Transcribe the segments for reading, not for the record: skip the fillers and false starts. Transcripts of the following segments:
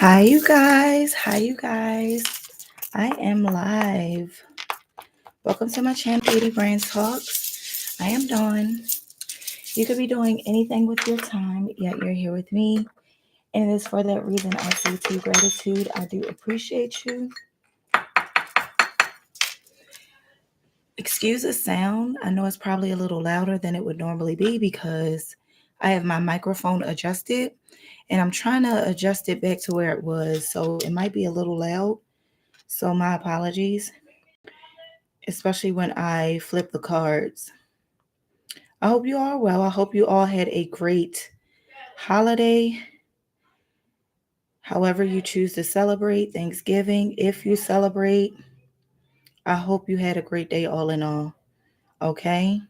Hi, you guys. Hi, you guys. I am live. Welcome to my channel, deitybrand Talks. I am Dawn. You could be doing anything with your time, yet you're here with me. And it is for that reason I say to you gratitude. I do appreciate you. Excuse the sound. I know it's probably a little louder than it would normally be because I have my microphone adjusted and I'm trying to adjust it back to where it was. So it might be a little loud. So my apologies, especially when I flip the cards. I hope you all are well. I hope you all had a great holiday. However you choose to celebrate Thanksgiving, if you celebrate, I hope you had a great day all in all. Okay?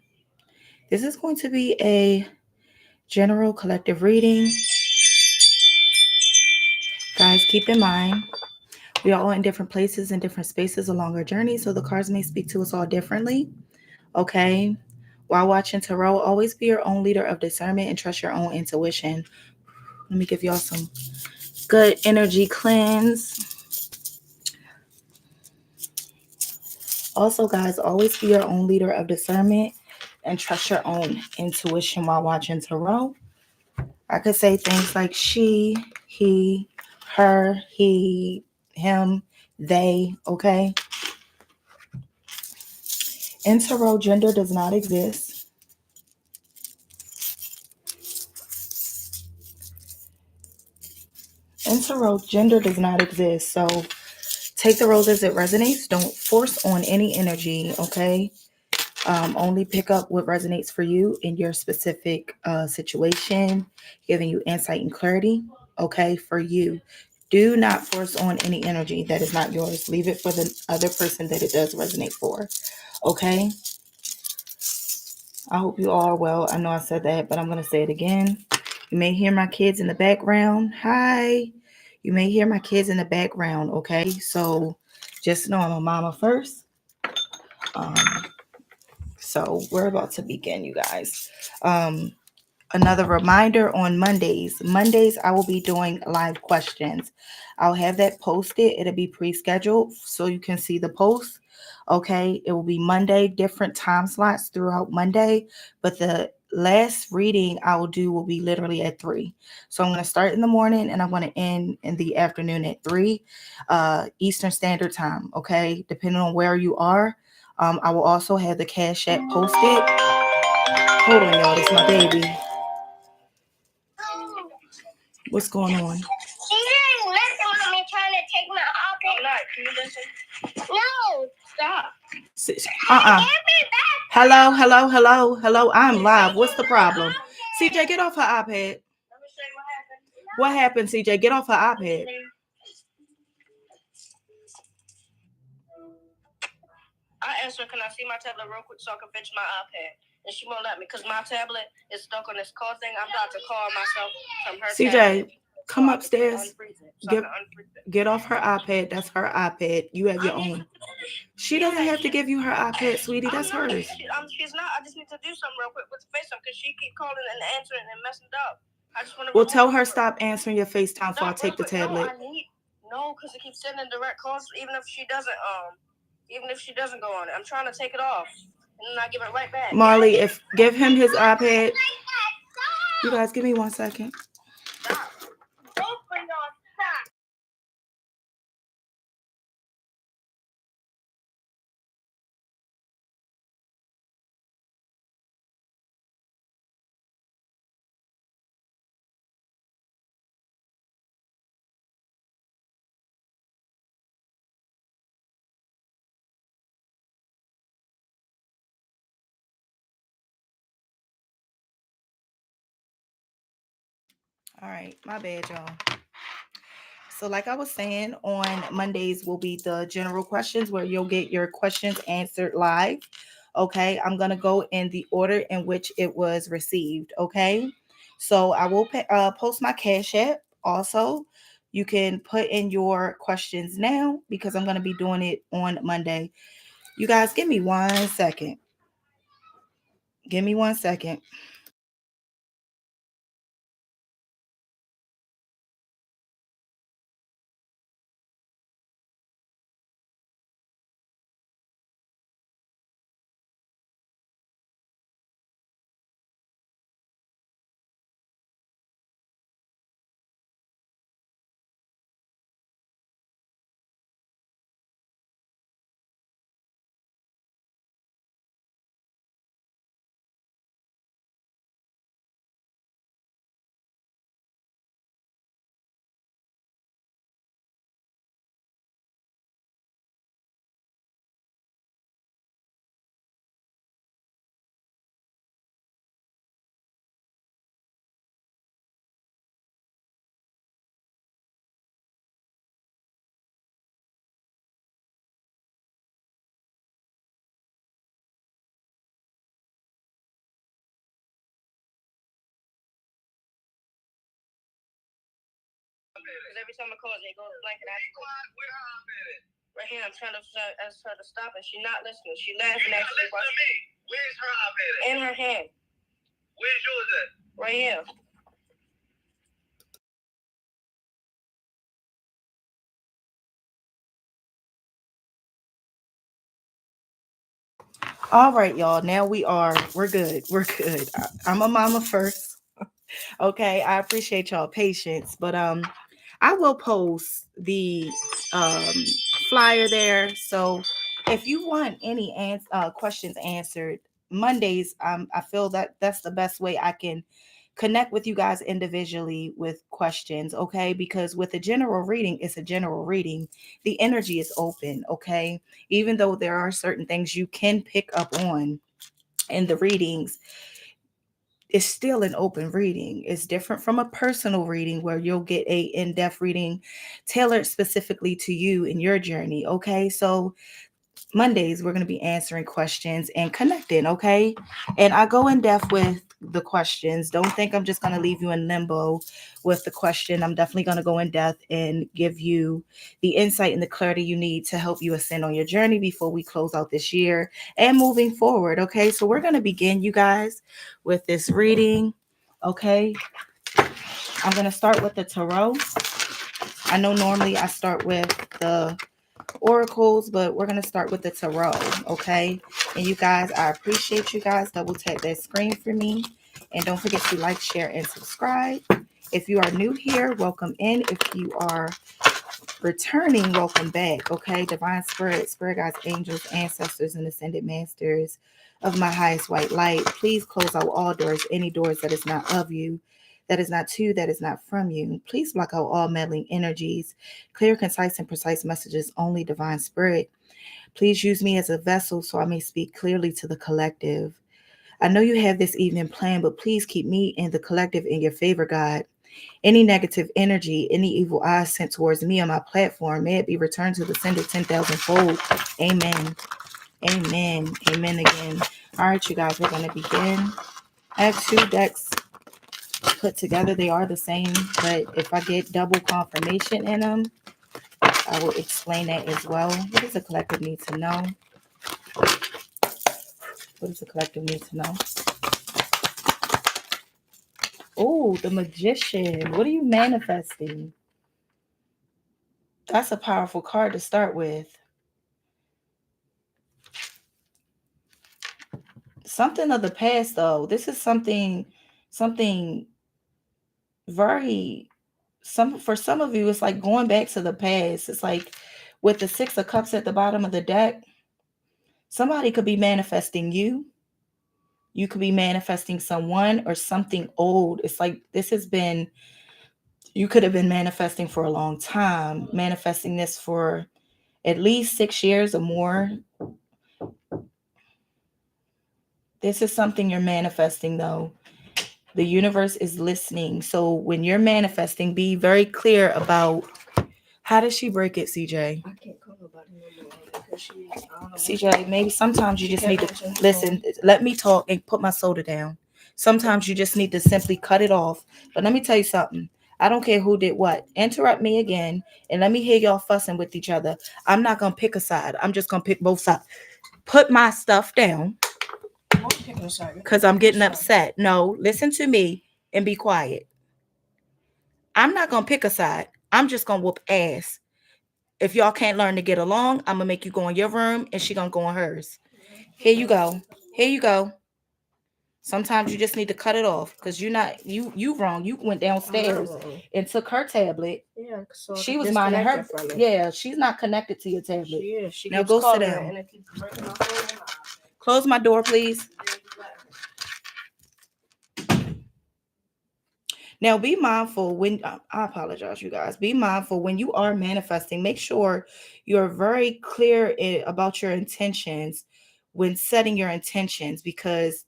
This is going to be a general collective reading. Guys, keep in mind, we are all in different places and different spaces along our journey, so the cards may speak to us all differently. Okay? While watching tarot, always be your own leader of discernment and trust your own intuition. Let me give y'all some good energy cleanse. Also, guys, always be your own leader of discernment and trust your own intuition while watching tarot. I could say things like she, he, her, he, him, they, okay? In tarot, gender does not exist. In tarot, gender does not exist. So take the rose as it resonates. Don't force on any energy, okay? Only pick up what resonates for you in your specific situation, giving you insight and clarity, okay, for you. Do not force on any energy that is not yours. Leave it for the other person that it does resonate for, okay? I hope you all are well. I know I said that, but I'm going to say it again. You may hear my kids in the background. Hi. You may hear my kids in the background, okay? So just know I'm a mama first. So we're about to begin, you guys. Another reminder on Mondays. Mondays, I will be doing live questions. I'll have that posted. It'll be pre-scheduled so you can see the post. Okay, it will be Monday, different time slots throughout Monday, but the last reading I will do will be literally at 3. So I'm going to start in the morning and I'm going to end in the afternoon at 3 Eastern Standard Time. Okay, depending on where you are. I will also have the cash app posted. Hold on, y'all. It's my baby. What's going on? She didn't listen to me trying to take my iPad. I'm not. Can you listen? No. Stop. Hello. I'm live. What's the problem? CJ, get off her iPad. Let me show you what happened. What happened, CJ? Get off her iPad. I asked her, can I see my tablet real quick so I can fetch my iPad? And she won't let me because my tablet is stuck on this call thing. I'm about to call myself from her CJ, tablet. Come upstairs. Get off her iPad. That's her iPad. You have your own. She doesn't have to give you her iPad, sweetie. That's hers. She's not. I just need to do something real quick with the FaceTime because she keep calling and answering and messing it up. I just want to. Well, tell her stop answering your FaceTime before I take the tablet. No, because it keeps sending direct calls. Even if she doesn't go on it, I'm trying to take it off and then I give it right back. Marley, give him his iPad. You guys, give me 1 second. Stop. All right, my bad, y'all. So like I was saying, on Mondays will be the general questions where you'll get your questions answered live. Okay, I'm going to go in the order in which it was received. Okay, so I will post my Cash App also. You can put in your questions now because I'm going to be doing it on Monday. You guys, give me 1 second. Give me 1 second. Because every time I call, they go blank and right here, I'm trying to ask her to stop, and she's not listening. She's laughing at me. Where's her iPad? In her hand. Where's yours at? Right here. All right, y'all. Now we're good. We're good. I'm a mama first. Okay. I appreciate y'all patience, but I will post the flyer there. So if you want any questions answered Mondays, I feel that that's the best way I can connect with you guys individually with questions. Okay. Because with a general reading, it's a general reading. The energy is open. Okay. Even though there are certain things you can pick up on in the readings, it's still an open reading. It's different from a personal reading where you'll get a in-depth reading tailored specifically to you in your journey. Okay. So Mondays, we're going to be answering questions and connecting. Okay. And I go in depth with the questions. Don't think I'm just going to leave you in limbo with the question. I'm definitely going to go in depth and give you the insight and the clarity you need to help you ascend on your journey before we close out this year and moving forward. Okay. So we're going to begin, you guys, with this reading. Okay. I'm going to start with the tarot. I know normally I start with the oracles, but we're going to start with the tarot. Okay. And you guys, I appreciate you guys. Double tap that screen for me. And don't forget to like, share, and subscribe. If you are new here, welcome in. If you are returning, welcome back. Okay. Divine spirit guides, angels, ancestors, and ascended masters of my highest white light, please close out all doors, any doors that is not of you, that is not to, that is not from you. Please block out all meddling energies. Clear, concise, and precise messages only, divine spirit. Please use me as a vessel so I may speak clearly to the collective. I know you have this evening planned, but please keep me and the collective in your favor, God. Any negative energy, any evil eyes sent towards me on my platform, may it be returned to the sender 10,000-fold. Amen. Amen. Amen again. All right, you guys, we're going to begin. I have 2 decks put together. They are the same, but if I get double confirmation in them, I will explain that as well. What does the collective need to know? What does the collective need to know? Oh, the Magician. What are you manifesting? That's a powerful card to start with. Something of the past, though. This is something very, for some of you, it's like going back to the past. It's like with the 6 of Cups at the bottom of the deck, somebody could be manifesting you. You could be manifesting someone or something old. It's like this has been, you could have been manifesting for a long time, manifesting this for at least 6 years or more. This is something you're manifesting, though. The universe is listening. So when you're manifesting, be very clear about, how does she break it, CJ? I can't call nobody no more because CJ, maybe sometimes you just need to listen. Let me talk and put my soda down. Sometimes you just need to simply cut it off. But let me tell you something. I don't care who did what. Interrupt me again and let me hear y'all fussing with each other. I'm not going to pick a side. I'm just going to pick both sides. Put my stuff down because I'm getting upset. No, listen to me and be quiet. I'm not going to pick a side. I'm just going to whoop ass. If y'all can't learn to get along, I'm going to make you go in your room and she going to go in hers. Here you go. Here you go. Sometimes you just need to cut it off because you're not, you wrong. You went downstairs and took her tablet. Yeah, so she was minding her. Yeah, she's not connected to your tablet. She is. She now go sit down. Close my door, please. Now, be mindful when, I apologize, you guys. Be mindful when you are manifesting. Make sure you're very clear about your intentions when setting your intentions, because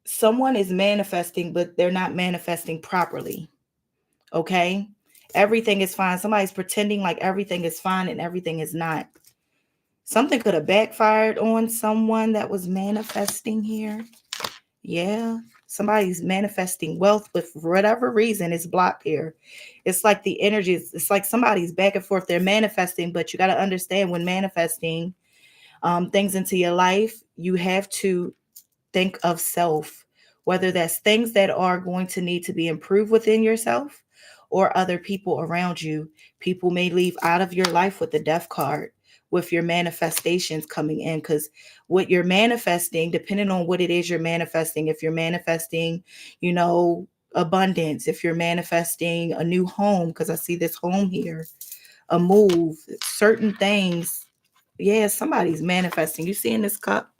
someone is manifesting, but they're not manifesting properly. Okay? Everything is fine. Somebody's pretending like everything is fine and everything is not. Something could have backfired on someone that was manifesting here. Yeah. Somebody's manifesting wealth, but for whatever reason, it's blocked here. It's like the energy, it's like somebody's back and forth. They're manifesting, but you got to understand when manifesting things into your life, you have to think of self, whether that's things that are going to need to be improved within yourself or other people around you. People may leave out of your life with the death card, with your manifestations coming in, because what you're manifesting, depending on what it is you're manifesting, if you're manifesting, abundance, if you're manifesting a new home, because I see this home here, a move, certain things. Yeah, somebody's manifesting. You see in this cup?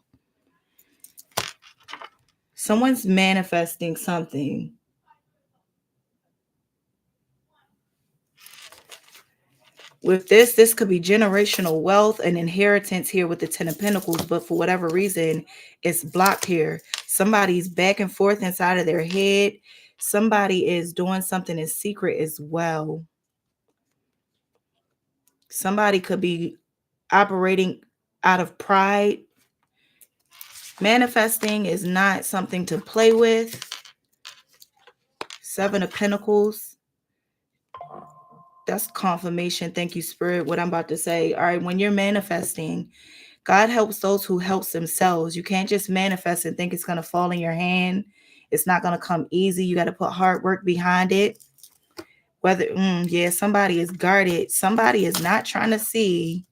Someone's manifesting something. With this could be generational wealth and inheritance here with the 10 of Pentacles, but for whatever reason, it's blocked here. Somebody's back and forth inside of their head. Somebody is doing something in secret as well. Somebody could be operating out of pride. Manifesting is not something to play with. 7 of Pentacles. That's confirmation. Thank you, Spirit. What I'm about to say. All right. When you're manifesting, God helps those who helps themselves. You can't just manifest and think it's going to fall in your hand. It's not going to come easy. You got to put hard work behind it. Whether, somebody is guarded. Somebody is not trying to see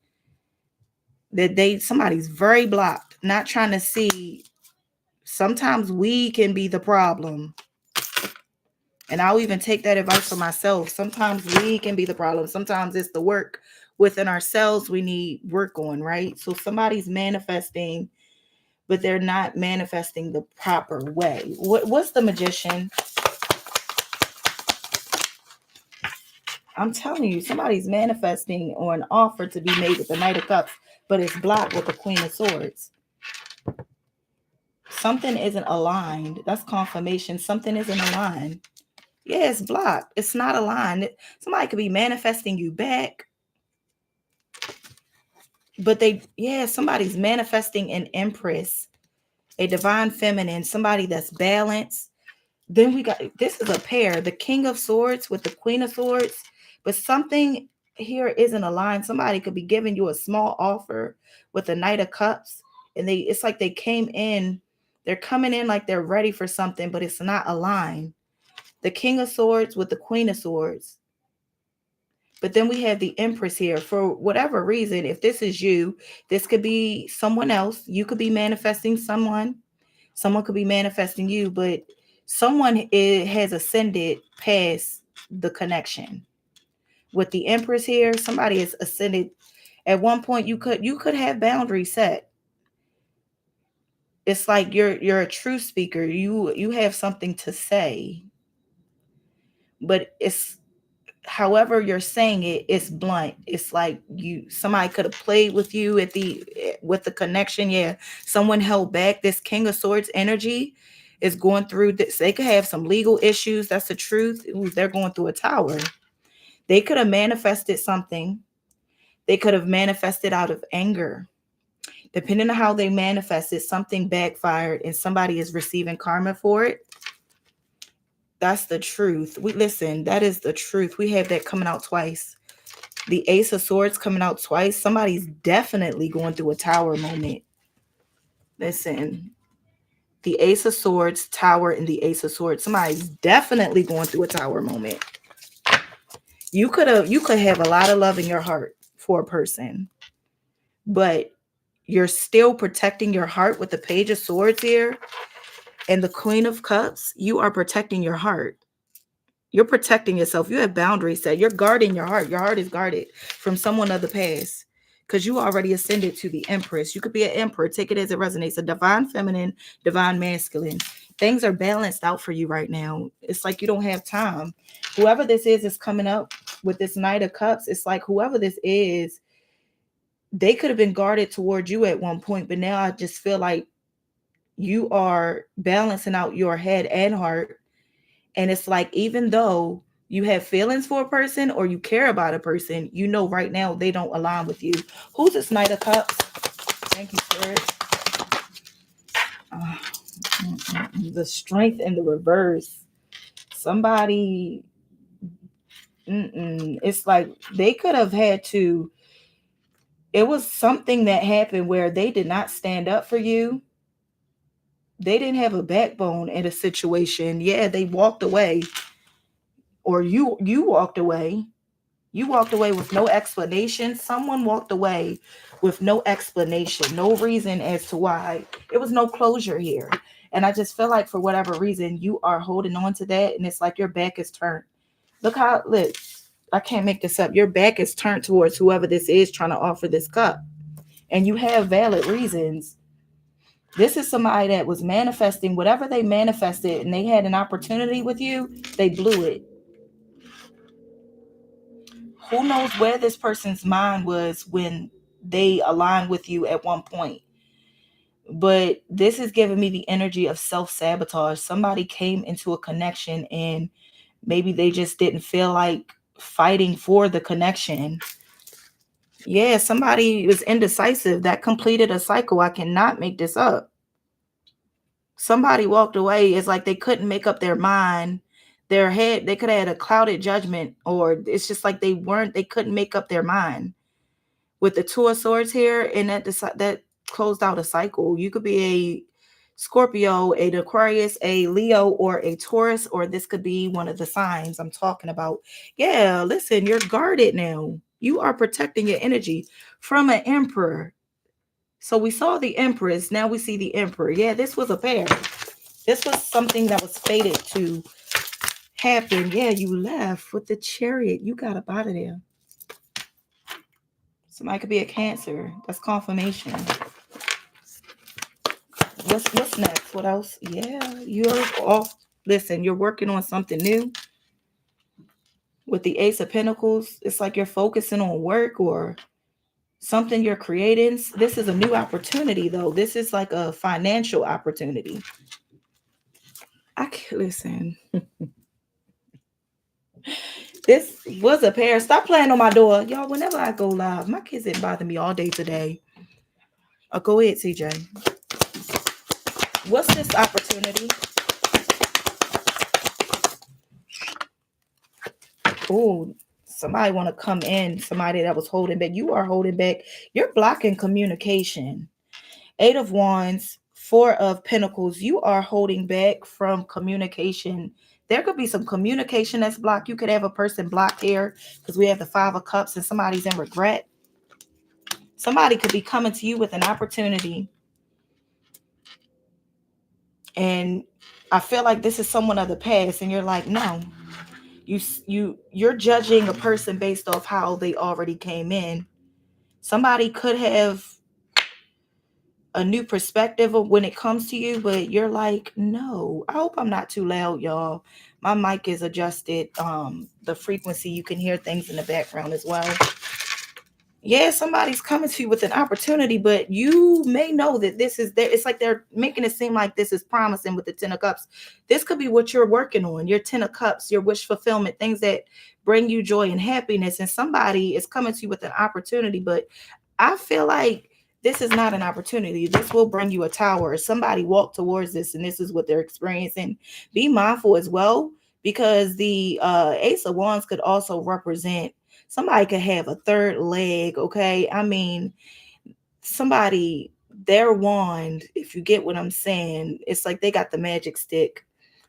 that somebody's very blocked, not trying to see. Sometimes we can be the problem. And I'll even take that advice for myself. Sometimes we can be the problem. Sometimes it's the work within ourselves we need work on, right? So somebody's manifesting, but they're not manifesting the proper way. What's the Magician? I'm telling you, somebody's manifesting or an offer to be made with the Knight of Cups, but it's blocked with the Queen of Swords. Something isn't aligned. That's confirmation. Something isn't aligned. Yeah, it's blocked. It's not aligned. Somebody could be manifesting you back. But somebody's manifesting an Empress, a divine feminine, somebody that's balanced. Then we got, this is a pair, the King of Swords with the Queen of Swords. But something here isn't aligned. Somebody could be giving you a small offer with the Knight of Cups. And it's like they came in, they're coming in like they're ready for something, but it's not aligned. The King of Swords with the Queen of Swords. But then we have the Empress here. For whatever reason, if this is you, this could be someone else. You could be manifesting someone. Someone could be manifesting you, but someone has ascended past the connection. With the Empress here, somebody has ascended. At one point, you could have boundaries set. It's like you're a true speaker. You have something to say. But it's however you're saying it, it's blunt. It's like somebody could have played with you with the connection. Yeah, someone held back. This King of Swords energy is going through this. They could have some legal issues. That's the truth. Ooh, they're going through a tower. They could have manifested something. They could have manifested out of anger. Depending on how they manifested, something backfired and somebody is receiving karma for it. That's the truth. That is the truth. We have that coming out twice. The Ace of Swords coming out twice. Somebody's definitely going through a tower moment. Listen, the Ace of Swords, Tower, and the Ace of Swords. Somebody's definitely going through a tower moment. You could have a lot of love in your heart for a person, but you're still protecting your heart with the Page of Swords here. And the Queen of Cups, you are protecting your heart. You're protecting yourself. You have boundaries set. You're guarding your heart. Your heart is guarded from someone of the past because you already ascended to the Empress. You could be an Emperor. Take it as it resonates. A divine feminine, divine masculine. Things are balanced out for you right now. It's like you don't have time. Whoever this is coming up with this Knight of Cups. It's like whoever this is, they could have been guarded towards you at one point, but now I just feel like you are balancing out your head and heart. And it's like, even though you have feelings for a person or you care about a person, you know right now they don't align with you. Who's this Knight of Cups? Thank you, Spirit. the strength in the reverse. Somebody, it's like they could have had to, it was something that happened where they did not stand up for you. They didn't have a backbone in a situation. Yeah, they walked away, or you walked away. You walked away with no explanation. Someone walked away with no explanation, no reason as to why. It was no closure here. And I just feel like for whatever reason, you are holding on to that. And it's like your back is turned. Look, I can't make this up. Your back is turned towards whoever this is trying to offer this cup. And you have valid reasons. This is somebody that was manifesting whatever they manifested, and they had an opportunity with you. They blew it. Who knows where this person's mind was when they aligned with you at one point. But this is giving me the energy of self-sabotage. Somebody came into a connection and maybe they just didn't feel like fighting for the connection. Yeah, somebody was indecisive. That completed a cycle. I cannot make this up. Somebody walked away. It's like they couldn't make up their mind. Their head, they could have had a clouded judgment, or it's just like they couldn't make up their mind. With the Two of Swords here, and that closed out a cycle. You could be a Scorpio, an Aquarius, a Leo, or a Taurus, or this could be one of the signs I'm talking about. Yeah, listen, you're guarded now. You are protecting your energy from an Emperor. So we saw the Empress. Now we see the Emperor. Yeah, this was a pair. This was something that was fated to happen. Yeah, you left with the Chariot. You got up out of there. Somebody could be a Cancer. That's confirmation. What's next? What else? Yeah, you're off. Listen, you're working on something new. With the Ace of Pentacles, it's like you're focusing on work or something you're creating. This is a new opportunity, though. This is like a financial opportunity. Listen. This was a pair. Stop playing on my door. Y'all, whenever I go live, my kids didn't bother me all day today. Go ahead, CJ. What's this opportunity? Oh, somebody want to come in. Somebody that was holding back. You are holding back. You're blocking communication. 8 of Wands, 4 of Pentacles. You are holding back from communication. There could be some communication that's blocked. You could have a person blocked here because we have the 5 of Cups and somebody's in regret. Somebody could be coming to you with an opportunity. And I feel like this is someone of the past and you're like, no. You're judging a person based off how they already came in. Somebody could have a new perspective of when it comes to you, but you're like, no. I hope I'm not too loud, y'all. My mic is adjusted. The frequency, you can hear things in the background as well. Yeah, somebody's coming to you with an opportunity, but you may know that this is there. It's like they're making it seem like this is promising with the 10 of Cups. This could be what you're working on. Your 10 of Cups, your wish fulfillment, things that bring you joy and happiness. And somebody is coming to you with an opportunity, but I feel like this is not an opportunity. This will bring you a tower. Somebody walk towards this, and this is what they're experiencing. Be mindful as well, because the Ace of Wands could also represent somebody could have a third leg, okay? I mean, somebody, their wand, if you get what I'm saying, it's like they got the magic stick.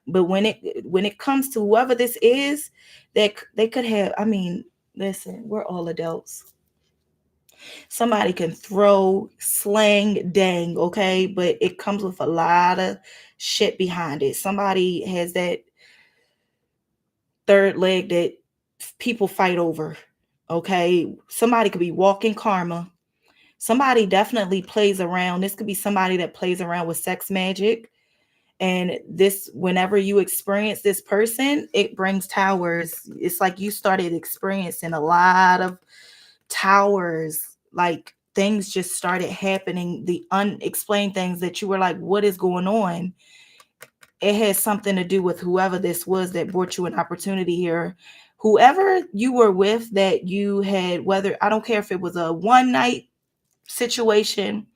But when it comes to whoever this is, they could have, I mean, listen, we're all adults. Somebody can throw, slang, dang, okay? But it comes with a lot of shit behind it. Somebody has that third leg that people fight over. Okay, somebody could be walking karma. Somebody definitely plays around. This could be somebody that plays around with sex magic. And this, whenever you experience this person, it brings towers. It's like you started experiencing a lot of towers. Like things just started happening. The unexplained things that you were like, what is going on? It has something to do with whoever this was that brought you an opportunity here. Whoever you were with that you had, whether, I don't care if it was a one night situation,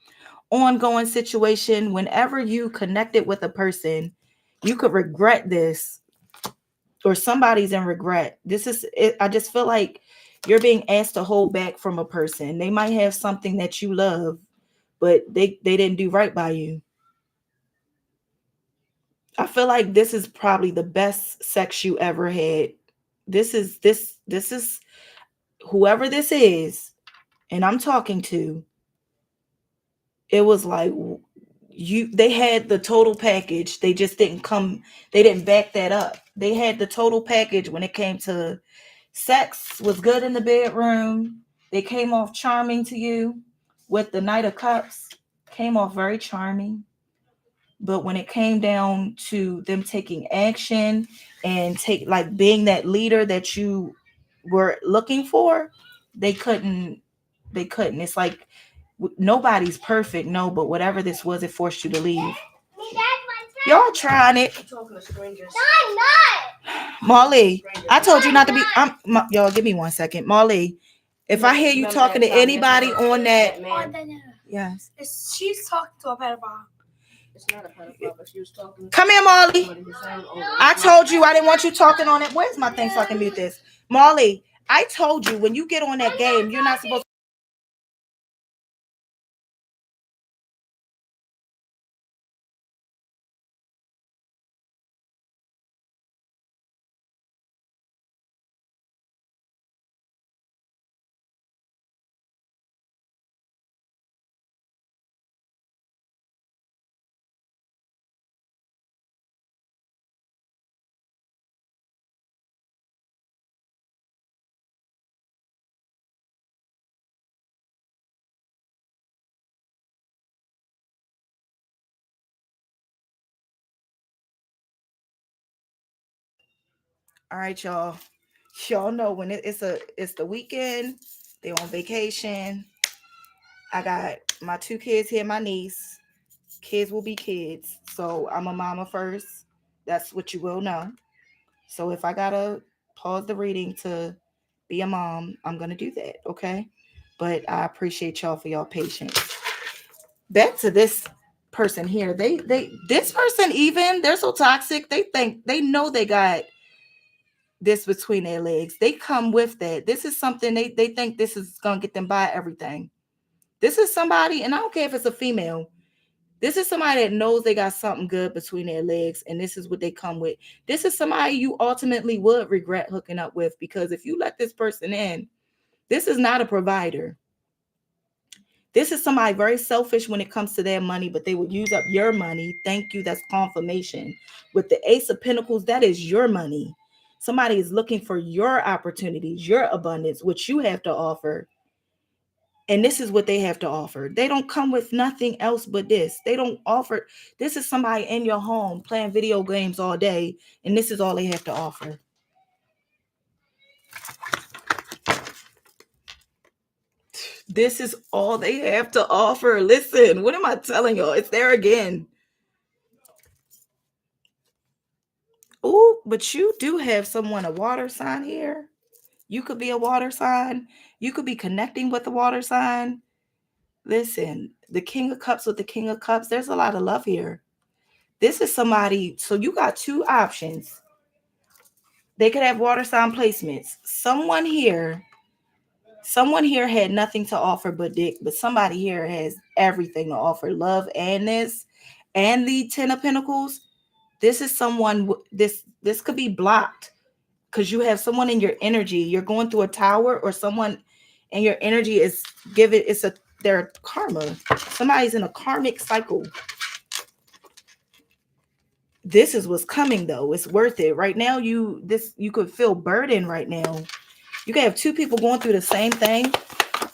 ongoing situation, whenever you connected with a person, You could regret this, or somebody's in regret. This is it. I just feel like you're being asked to hold back from a person. They might have something that you love, but they didn't do right by you. I feel like this is probably the best sex you ever had. This is whoever this is, and I'm talking to. It was like they had the total package. They just didn't come, they didn't back that up. They had the total package when it came to sex. Was good in the bedroom. They came off charming to you with the Knight of Cups. Came off very charming. But when it came down to them taking action and being that leader that you were looking for, they couldn't. It's like nobody's perfect, no, but whatever this was, it forced you to leave. Y'all trying it. Molly, I told you not to be. Y'all, give me 1 second. Molly, if I hear you talking to anybody on that. Yes. She's talking to a pedophile. It's not a pedophile, but she was talking. Come here, Molly. I told you I didn't want you talking on it. Where's my thing so I can mute this? Molly, I told you when you get on that game, you're not supposed to. All right, y'all. Y'all know when it's the weekend, they on vacation. I got my 2 kids here, my niece. Kids will be kids. So I'm a mama first. That's what you will know. So if I gotta pause the reading to be a mom, I'm gonna do that, okay? But I appreciate y'all for y'all patience. Back to this person here. This person, even they're so toxic, they know they got this between their legs. They come with that. This is something they think this is gonna get them by everything. This is somebody, and I don't care if it's a female. This is somebody that knows they got something good between their legs, and this is what they come with. This is somebody you ultimately would regret hooking up with, because if you let this person in, this is not a provider. This is somebody very selfish when it comes to their money, but they would use up your money. Thank you. That's confirmation. With the Ace of Pentacles, that is your money. Somebody is looking for your opportunities, your abundance, what you have to offer. And this is what they have to offer. They don't come with nothing else but this. They don't offer. This is somebody in your home playing video games all day, and this is all they have to offer. This is all they have to offer. Listen, what am I telling y'all? It's there again. Oh, but you do have someone, a water sign here. You could be a water sign. You could be connecting with the water sign. Listen, the King of Cups with the King of Cups, there's a lot of love here. This is somebody, so you got 2 options. They could have water sign placements. Someone here had nothing to offer but dick, but somebody here has everything to offer. Love and this, and the 10 of Pentacles. This is someone, this could be blocked because you have someone in your energy. You're going through a tower, or someone in your energy is their karma. Somebody's in a karmic cycle. This is what's coming though. It's worth it. Right now, you could feel burden right now. You can have 2 people going through the same thing.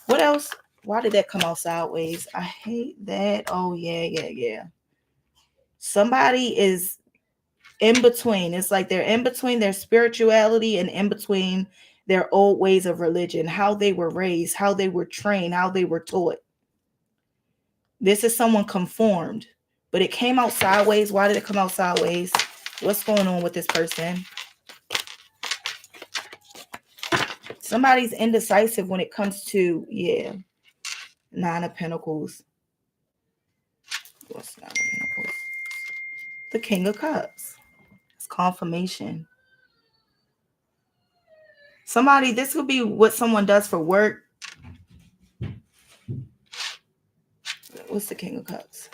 What else? Why did that come out sideways? I hate that. Oh, yeah. Somebody is in between. It's like they're in between their spirituality and in between their old ways of religion, how they were raised, how they were trained, how they were taught. This is someone conformed, but it came out sideways. Why did it come out sideways? What's going on with this person? Somebody's indecisive when it comes to, 9 of Pentacles. What's 9 of Pentacles? The King of Cups. It's confirmation. Somebody, this could be what someone does for work. What's the King of Cups?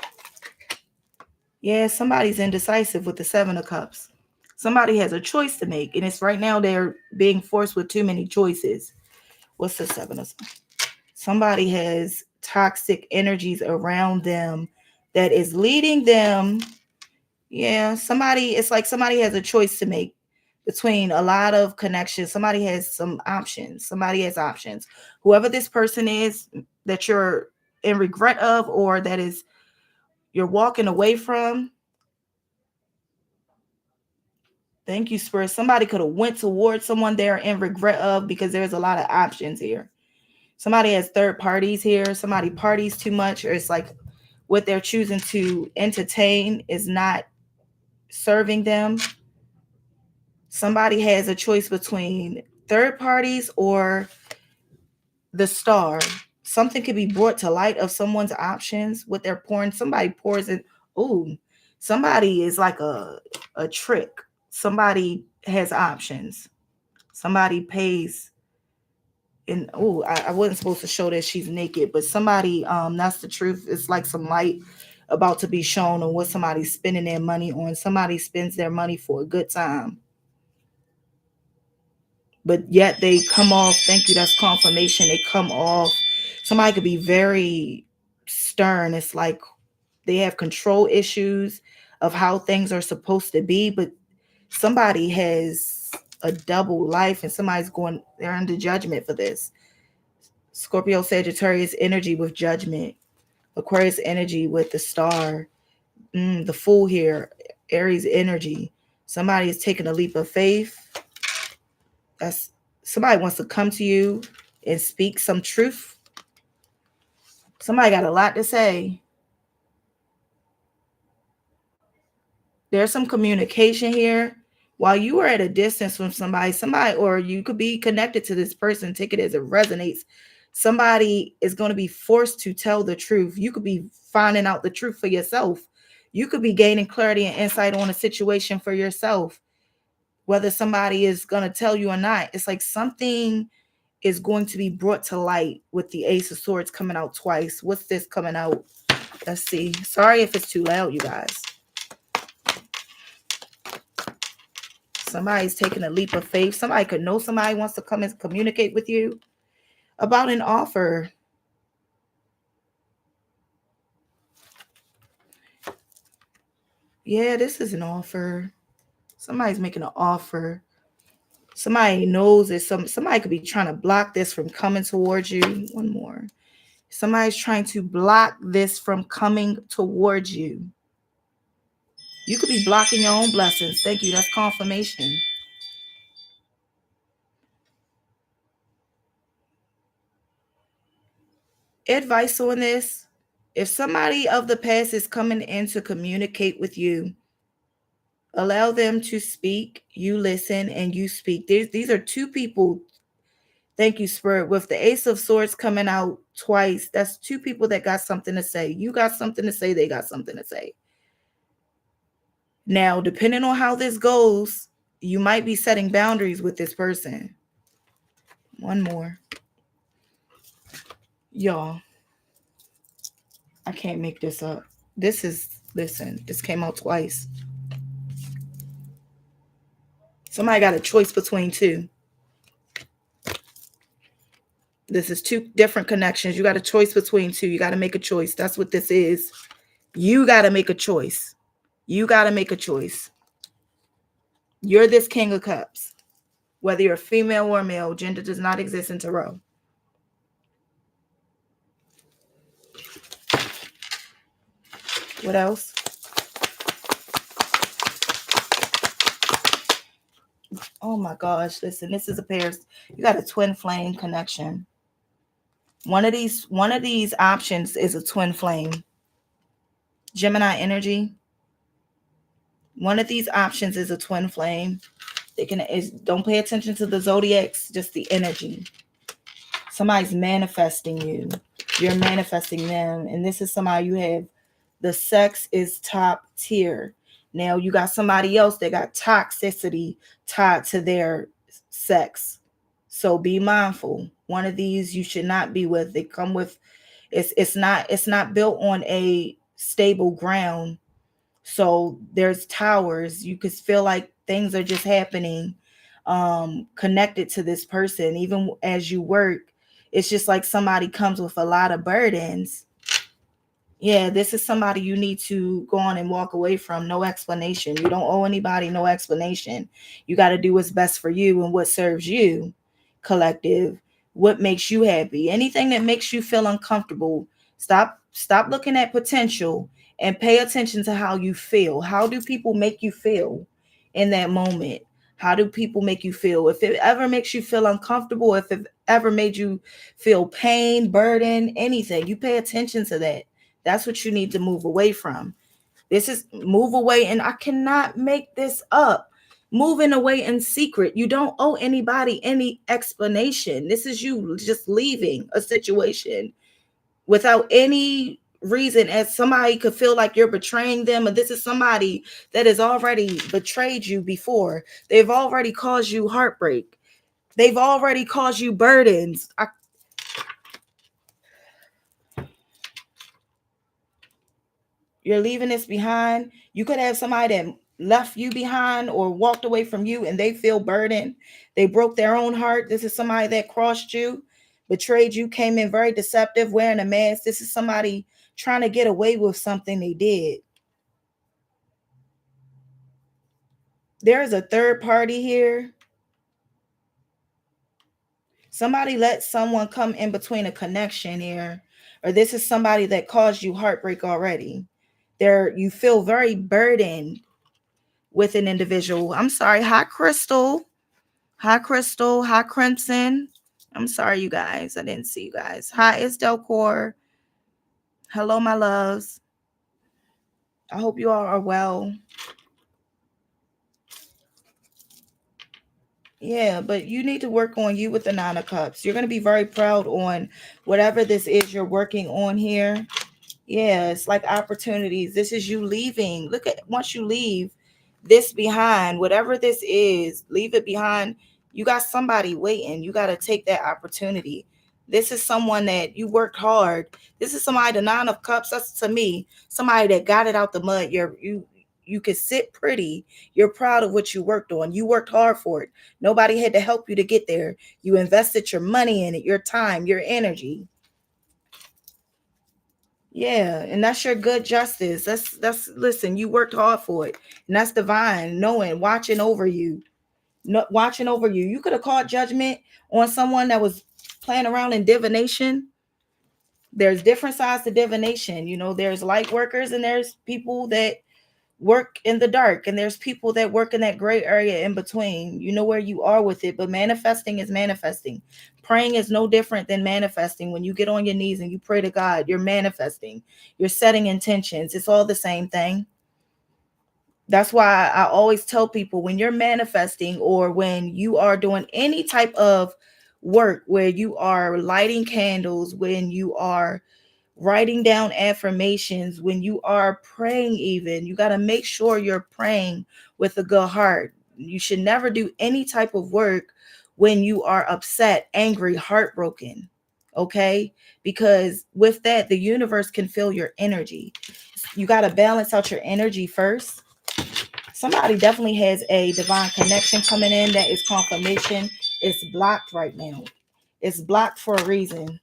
Yeah, somebody's indecisive with the Seven of Cups. Somebody has a choice to make, and it's right now they're being forced with too many choices. What's the Seven of Cups? Somebody has toxic energies around them that is leading them. Yeah, it's like somebody has a choice to make between a lot of connections. Somebody has some options. Somebody has options. Whoever this person is that you're in regret of, or that is you're walking away from. Thank you, Spirit. Somebody could have went towards someone they're in regret of, because there's a lot of options here. Somebody has third parties here. Somebody parties too much, or it's like what they're choosing to entertain is not serving them. Somebody has a choice between third parties or the star. Something could be brought to light of someone's options, what they're pouring. Somebody pours in. Ooh, somebody is like a trick. Somebody has options. Somebody pays. And I wasn't supposed to show that she's naked, but somebody, that's the truth. It's like some light about to be shown on what somebody's spending their money on. Somebody spends their money for a good time, but yet they come off. Thank you. That's confirmation. They come off. Somebody could be very stern. It's like they have control issues of how things are supposed to be, but somebody has a double life, and they're under judgment for this. Scorpio, Sagittarius energy with judgment. Aquarius energy with the star. The Fool here. Aries energy. Somebody is taking a leap of faith. That's somebody wants to come to you and speak some truth. Somebody got a lot to say. There's some communication here. While you are at a distance from somebody, or you could be connected to this person, take it as it resonates. Somebody is going to be forced to tell the truth. You could be finding out the truth for yourself. You could be gaining clarity and insight on a situation for yourself, whether somebody is going to tell you or not. It's like something is going to be brought to light with the Ace of Swords coming out twice. What's this coming out? Let's see. Sorry if it's too loud, you guys. Somebody's taking a leap of faith. Somebody could know somebody wants to come and communicate with you about an offer. Yeah, this is an offer. Somebody's making an offer. Somebody knows that somebody could be trying to block this from coming towards you. One more. Somebody's trying to block this from coming towards you. You could be blocking your own blessings. Thank you. That's confirmation. Advice on this. If somebody of the past is coming in to communicate with you, allow them to speak. You listen and you speak. These are two people. Thank you, Spirit. With the Ace of Swords coming out twice, that's two people that got something to say. You got something to say. They got something to say. Now, depending on how this goes, you might be setting boundaries with this person. One more. Y'all, I can't make this up. Listen, this came out twice. Somebody got a choice between two. This is two different connections. You got a choice between two. You got to make a choice. That's what this is. You got to make a choice. You got to make a choice. You're this King of Cups. Whether you're female or male, gender does not exist in tarot. What else? Oh my gosh, listen, this is a pair. You got a twin flame connection. One of these options is a twin flame. Gemini energy. One of these options is a twin flame. Don't pay attention to the zodiacs, just the energy. Somebody's manifesting you. You're manifesting them. And this is somebody you have. The sex is top tier. Now you got somebody else that got toxicity tied to their sex. So be mindful. One of these you should not be with. They come with, it's not built on a stable ground. So there's towers. You could feel like things are just happening connected to this person. Even as you work, it's just like somebody comes with a lot of burdens. Yeah, this is somebody you need to go on and walk away from. No explanation. You don't owe anybody no explanation. You got to do what's best for you and what serves you, collective. What makes you happy. Anything that makes you feel uncomfortable. Stop looking at potential and pay attention to how you feel. How do people make you feel in that moment? How do people make you feel? If it ever makes you feel uncomfortable, if it ever made you feel pain, burden, anything, you pay attention to that. That's what you need to move away from. This is move away, and I cannot make this up. Moving away in secret. You don't owe anybody any explanation. This is you just leaving a situation without any reason, as somebody could feel like you're betraying them. And this is somebody that has already betrayed you before. They've already caused you heartbreak. They've already caused you burdens. You're leaving this behind. You could have somebody that left you behind or walked away from you and they feel burdened. They broke their own heart. This is somebody that crossed you, betrayed you, came in very deceptive, wearing a mask. This is somebody trying to get away with something they did. There is a third party here. Somebody let someone come in between a connection here, or this is somebody that caused you heartbreak already. You feel very burdened with an individual. I'm sorry. Hi, Crystal. Hi, Crystal. Hi, Crimson. I'm sorry, you guys. I didn't see you guys. Hi, it's Delcor. Hello, my loves. I hope you all are well. Yeah, but you need to work on you with the Nine of Cups. You're going to be very proud on whatever this is you're working on here. Yeah, it's like opportunities. This is you leaving. Look at, once you leave this behind, whatever this is, leave it behind. You got somebody waiting. You got to take that opportunity. This is someone that you worked hard. This is somebody, the Nine of Cups, that's to me, somebody that got it out the mud. You could sit pretty. You're proud of what you worked on. You worked hard for it. Nobody had to help you to get there. You invested your money in it, your time, your energy. Yeah, and that's your good justice. That's listen, you worked hard for it. And that's divine, knowing, watching over you. Watching over you. You could have called judgment on someone that was playing around in divination. There's different sides to divination. You know, there's light workers and there's people that work in the dark, and there's people that work in that gray area in between. You know where you are with it, but manifesting is manifesting. Praying is no different than manifesting. When you get on your knees and you pray to God, you're manifesting. You're setting intentions. It's all the same thing. That's why I always tell people, when you're manifesting or when you are doing any type of work where you are lighting candles, when you are writing down affirmations, when you are praying, even, you got to make sure you're praying with a good heart. You should never do any type of work when you are upset, angry, heartbroken. Okay? Because with that, the universe can feel your energy. You got to balance out your energy first. Somebody definitely has a divine connection coming in. That is confirmation. It's blocked right now. It's blocked for a reason.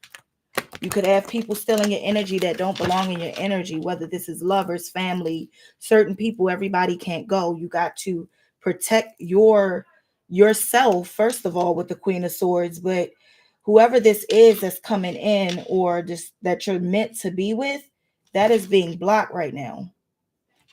You could have people still in your energy that don't belong in your energy, whether this is lovers, family, certain people. Everybody can't go. You got to protect yourself, first of all, with the Queen of Swords. But whoever this is that's coming in, or just that you're meant to be with, that is being blocked right now.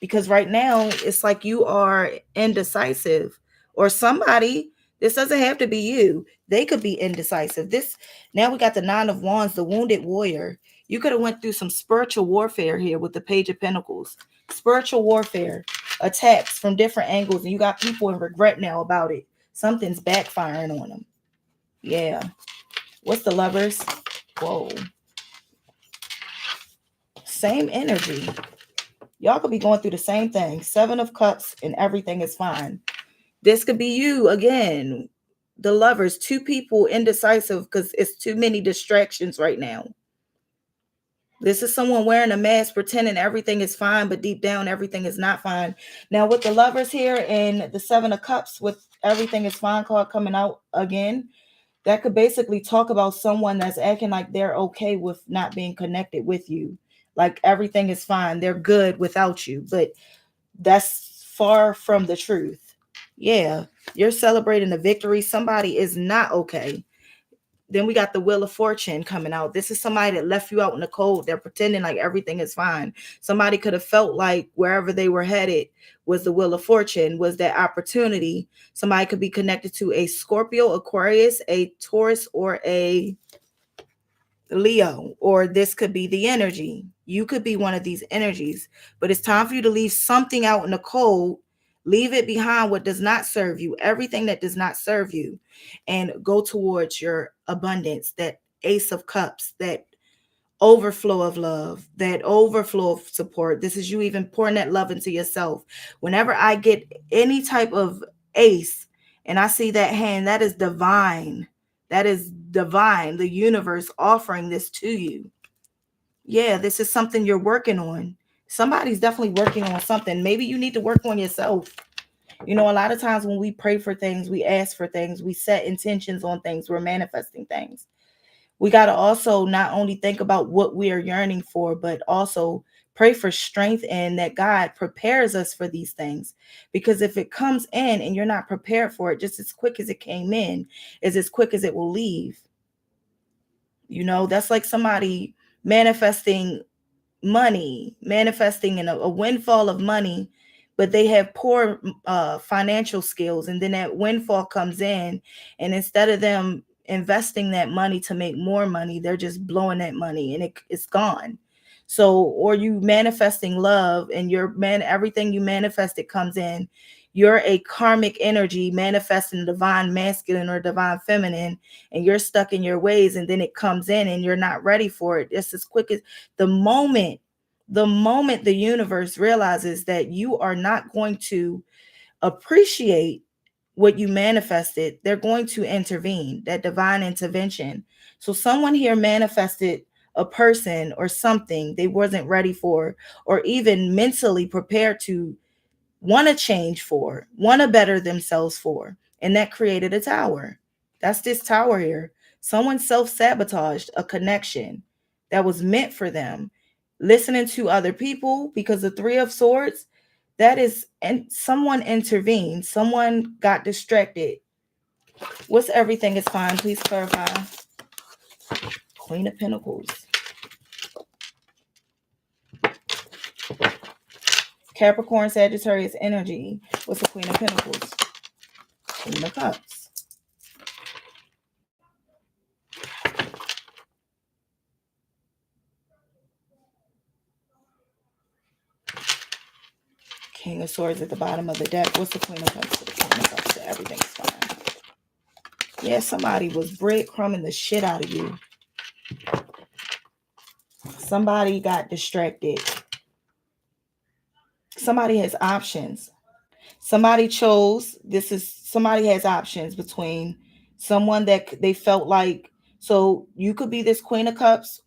Because right now it's like you are indecisive, or somebody, this doesn't have to be you, they could be indecisive. This, now we got the Nine of Wands, the wounded warrior. You could have went through some spiritual warfare here with the Page of Pentacles. Spiritual warfare, attacks from different angles, and you got people in regret now about it. Something's backfiring on them. Yeah. What's the Lovers? Whoa. Same energy. Y'all could be going through the same thing. 7 of Cups and everything is fine. This could be you again. The Lovers, 2 people indecisive because it's too many distractions right now. This is someone wearing a mask, pretending everything is fine, but deep down, everything is not fine. Now, with the Lovers here and the 7 of Cups with everything is fine card coming out again, that could basically talk about someone that's acting like they're okay with not being connected with you. Like everything is fine. They're good without you, but that's far from the truth. Yeah, you're celebrating a victory. Somebody is not okay. Then we got the Wheel of Fortune coming out. This is somebody that left you out in the cold. They're pretending like everything is fine. Somebody could have felt like wherever they were headed was the Wheel of Fortune, was that opportunity. Somebody could be connected to a Scorpio, Aquarius, a Taurus, or a Leo, or this could be the energy. You could be one of these energies, but it's time for you to leave something out in the cold. Leave it behind what does not serve you, everything that does not serve you, and go towards your abundance, that Ace of Cups, that overflow of love, that overflow of support. This is you even pouring that love into yourself. Whenever I get any type of ace and I see that hand, that is divine. That is divine, the universe offering this to you. Yeah, this is something you're working on. Somebody's definitely working on something. Maybe you need to work on yourself. You know, a lot of times when we pray for things, we ask for things, we set intentions on things, we're manifesting things. We got to also not only think about what we are yearning for, but also pray for strength and that God prepares us for these things. Because if it comes in and you're not prepared for it, just as quick as it came in, is as quick as it will leave. You know, that's like somebody manifesting money, manifesting in a windfall of money, but they have poor financial skills. And then that windfall comes in, and instead of them investing that money to make more money, they're just blowing that money and it's gone. So, or you manifesting love and everything you manifested comes in. You're a karmic energy manifesting divine masculine or divine feminine, and you're stuck in your ways, and then it comes in and you're not ready for it. It's as quick as the moment the universe realizes that you are not going to appreciate what you manifested, they're going to intervene, that divine intervention. So someone here manifested a person or something they wasn't ready for, or even mentally prepared to want to change for, want to better themselves for. And that created a tower. That's this tower here. Someone self-sabotaged a connection that was meant for them. Listening to other people, because the 3 of Swords, that is, and someone intervened. Someone got distracted. What's everything is fine? Please clarify. Queen of Pentacles. Capricorn, Sagittarius energy. What's the Queen of Pentacles? Queen of Cups. King of Swords at the bottom of the deck. What's the Queen of Cups? The Queen of Cups. Everything's fine. Yeah, somebody was breadcrumbing the shit out of you. Somebody got distracted. Somebody has options. Somebody has options between someone that they felt like, so you could be this Queen of Cups.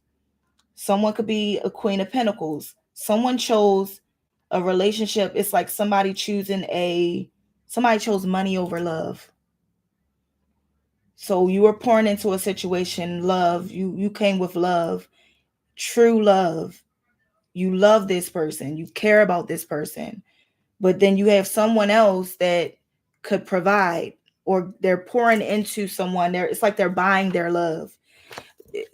Someone could be a Queen of Pentacles. Someone chose a relationship. It's like somebody chose money over love. So you were pouring into a situation, love. You came with love, true love. You love this person. You care about this person. But then you have someone else that could provide, or they're pouring into someone. It's like they're buying their love.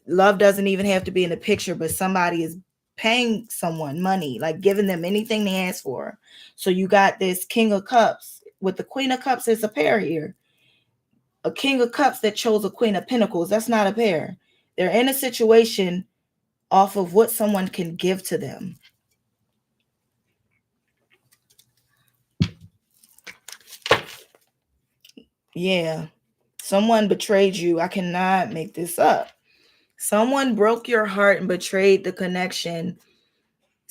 Love doesn't even have to be in the picture, but somebody is paying someone money, like giving them anything they ask for. So you got this King of Cups with the Queen of Cups. It's a pair here. A King of Cups that chose a Queen of Pentacles. That's not a pair. They're in a situation off of what someone can give to them. Yeah. Someone betrayed you. I cannot make this up. Someone broke your heart and betrayed the connection.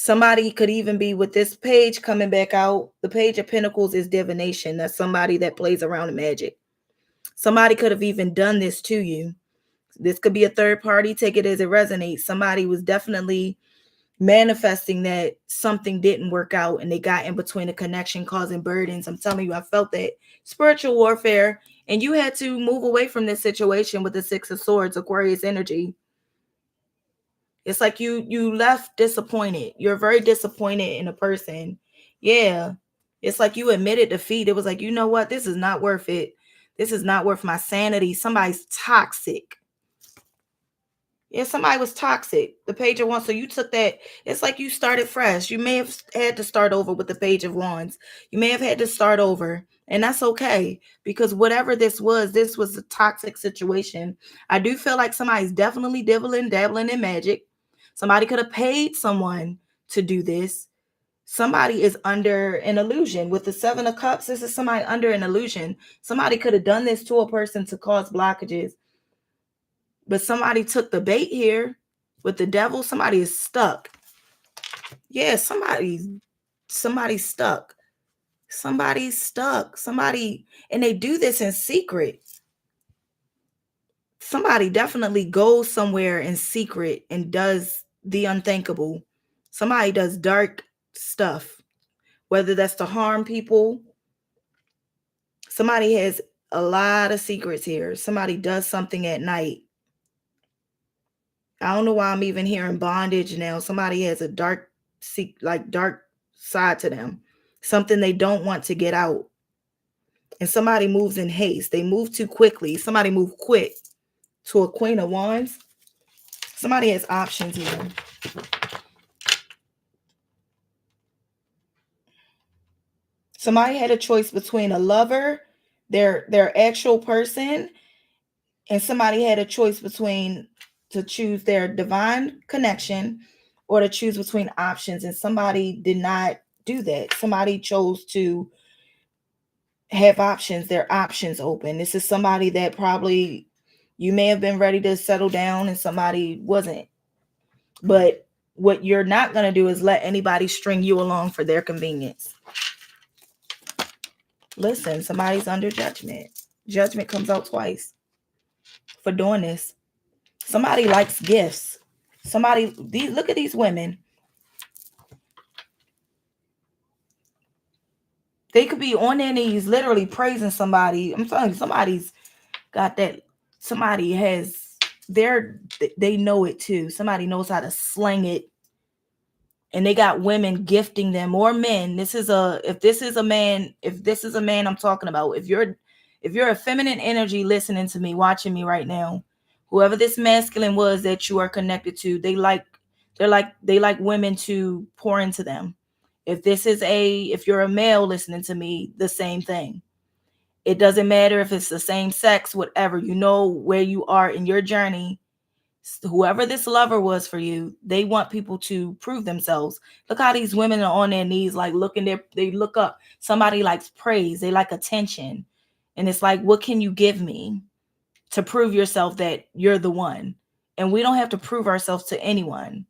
Somebody could even be with this page coming back out. The Page of Pentacles is divination. That's somebody that plays around in magic. Somebody could have even done this to you. This could be a third party. Take it as it resonates. Somebody was definitely manifesting that something didn't work out and they got in between a connection, causing burdens. I'm telling you, I felt that spiritual warfare, and you had to move away from this situation with the Six of Swords, Aquarius energy. It's like you left disappointed. You're very disappointed in a person. Yeah. It's like you admitted defeat. It was like, you know what? This is not worth it. This is not worth my sanity. Somebody's toxic. Yeah, somebody was toxic. The Page of Wands. So you took that. It's like you started fresh. You may have had to start over with the Page of Wands. You may have had to start over. And that's okay. Because whatever this was a toxic situation. I do feel like somebody's definitely dabbling in magic. Somebody could have paid someone to do this. Somebody is under an illusion. With the Seven of Cups, this is somebody under an illusion. Somebody could have done this to a person to cause blockages. But somebody took the bait here with the Devil. Somebody is stuck. Yeah, somebody's stuck. Somebody's stuck. Somebody, and they do this in secret. Somebody definitely goes somewhere in secret and does the unthinkable. Somebody does dark stuff, whether that's to harm people. Somebody has a lot of secrets here. Somebody does something at night. I don't know why I'm even hearing bondage now. Somebody has a dark side to them. Something they don't want to get out. And somebody moves in haste. They move too quickly. Somebody moved quick to a Queen of Wands. Somebody has options here. Somebody had a choice between a lover, their actual person, and somebody had a choice between to choose their divine connection or to choose between options. And somebody did not do that. Somebody chose to have options, their options open. This is somebody that probably you may have been ready to settle down and somebody wasn't. But what you're not going to do is let anybody string you along for their convenience. Listen, somebody's under judgment. Judgment comes out twice for doing this. Somebody likes gifts. Look at these women. They could be on their knees, literally praising somebody. I'm telling you, somebody's got that. Somebody has they know it too. Somebody knows how to slang it. And they got women gifting them, or men. If this is a man I'm talking about, if you're a feminine energy listening to me, watching me right now, whoever this masculine was that you are connected to, they like women to pour into them. If you're a male listening to me, the same thing. It doesn't matter if it's the same sex, whatever, you know where you are in your journey. Whoever this lover was for you, they want people to prove themselves. Look how these women are on their knees, like they look up. Somebody likes praise. They like attention. And it's like, what can you give me to prove yourself that you're the one? And we don't have to prove ourselves to anyone.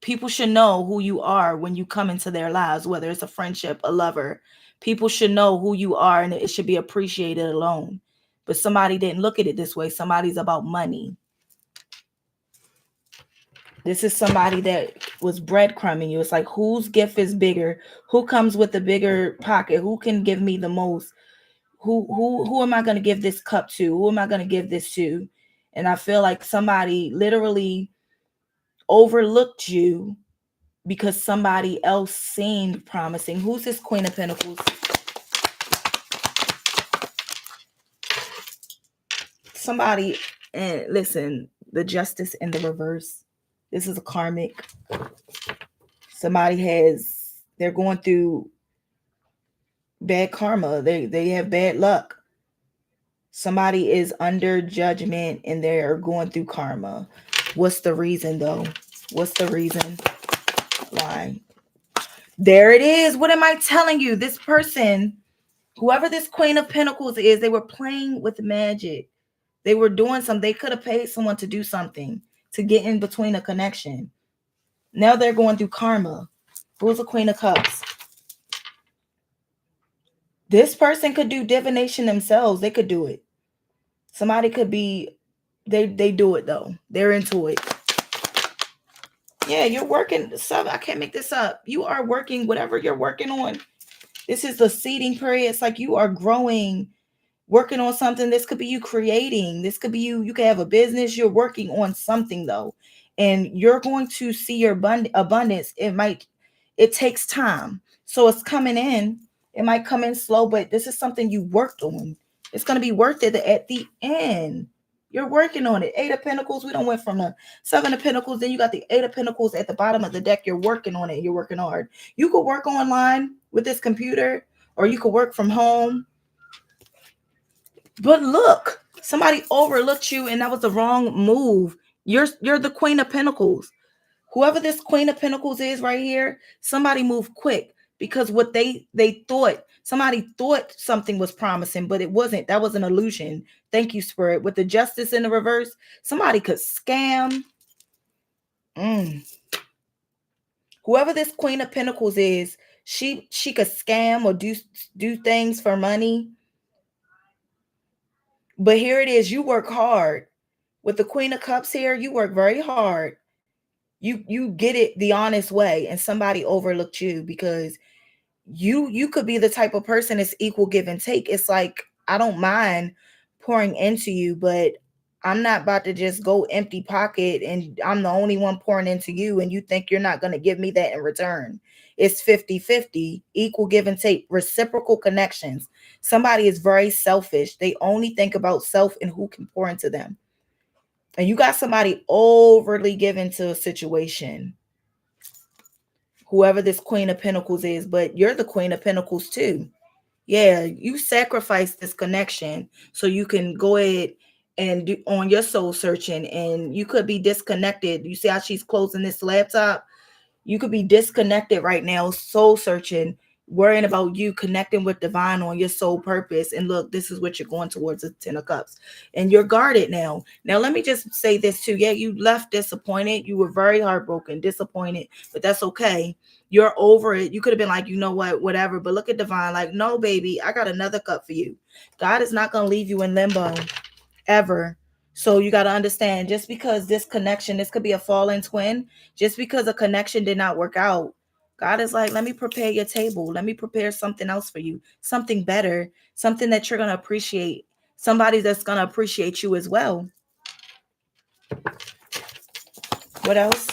People should know who you are when you come into their lives, whether it's a friendship, a lover. People should know who you are and it should be appreciated alone. But somebody didn't look at it this way. Somebody's about money. This is somebody that was breadcrumbing you. It's like, whose gift is bigger? Who comes with the bigger pocket? Who can give me the most? Who am I going to give this cup to? Who am I going to give this to? And I feel like somebody literally overlooked you because somebody else seemed promising. Who's this Queen of Pentacles? Somebody, and listen, the Justice in the reverse. This is a karmic. They're going through bad karma. They have bad luck. Somebody is under judgment and they're going through karma. What's the reason though? What's the reason? Why? There it is. What am I telling you? This person, whoever this Queen of Pentacles is, they were playing with magic. They were doing something. They could have paid someone to do something, to get in between a connection. Now they're going through karma. Who's the Queen of Cups? This person could do divination themselves. They could do it. Somebody could be, they do it though. They're into it. Yeah, you're working. I can't make this up. You are working whatever you're working on. This is the seeding period. It's like you are growing, working on something. This could be you creating. This could be you. You could have a business. You're working on something though. And you're going to see your abundance. It takes time. So it's coming in. It might come in slow, but this is something you worked on. It's going to be worth it at the end. You're working on it. 8 of Pentacles. We don't went from the 7 of Pentacles. Then you got the 8 of Pentacles at the bottom of the deck. You're working on it. You're working hard. You could work online with this computer, or you could work from home. But look, somebody overlooked you, and that was the wrong move. You're the Queen of Pentacles. Whoever this Queen of Pentacles is right here, somebody moved quick, because what they thought, somebody thought something was promising, but it wasn't. That was an illusion. Thank you, Spirit. With the Justice in the reverse, somebody could scam. Whoever this Queen of Pentacles is, she could scam or do things for money. But here it is. You work hard. With the Queen of Cups here, you work very hard. You get it the honest way, and somebody overlooked you, because you could be the type of person that's equal give and take. It's like, I don't mind pouring into you, but I'm not about to just go empty pocket and I'm the only one pouring into you, and you think you're not going to give me that in return. It's 50-50, equal give and take, reciprocal connections. Somebody is very selfish. They only think about self and who can pour into them. And you got somebody overly given to a situation. Whoever this Queen of Pentacles is, but you're the Queen of Pentacles too. Yeah, you sacrifice this connection so you can go ahead and do on your soul searching, and you could be disconnected. You see how she's closing this laptop? You could be disconnected right now, soul searching, worrying about you connecting with divine on your soul purpose. And look, this is what you're going towards, the 10 of Cups. And you're guarded now. Now, let me just say this too. Yeah, you left disappointed. You were very heartbroken, disappointed, but that's okay. You're over it. You could have been like, you know what, whatever. But look at divine, like, no, baby, I got another cup for you. God is not going to leave you in limbo ever. So you got to understand, just because this connection, this could be a fallen twin, just because a connection did not work out, God is like, let me prepare your table. Let me prepare something else for you, something better, something that you're going to appreciate, somebody that's going to appreciate you as well. What else?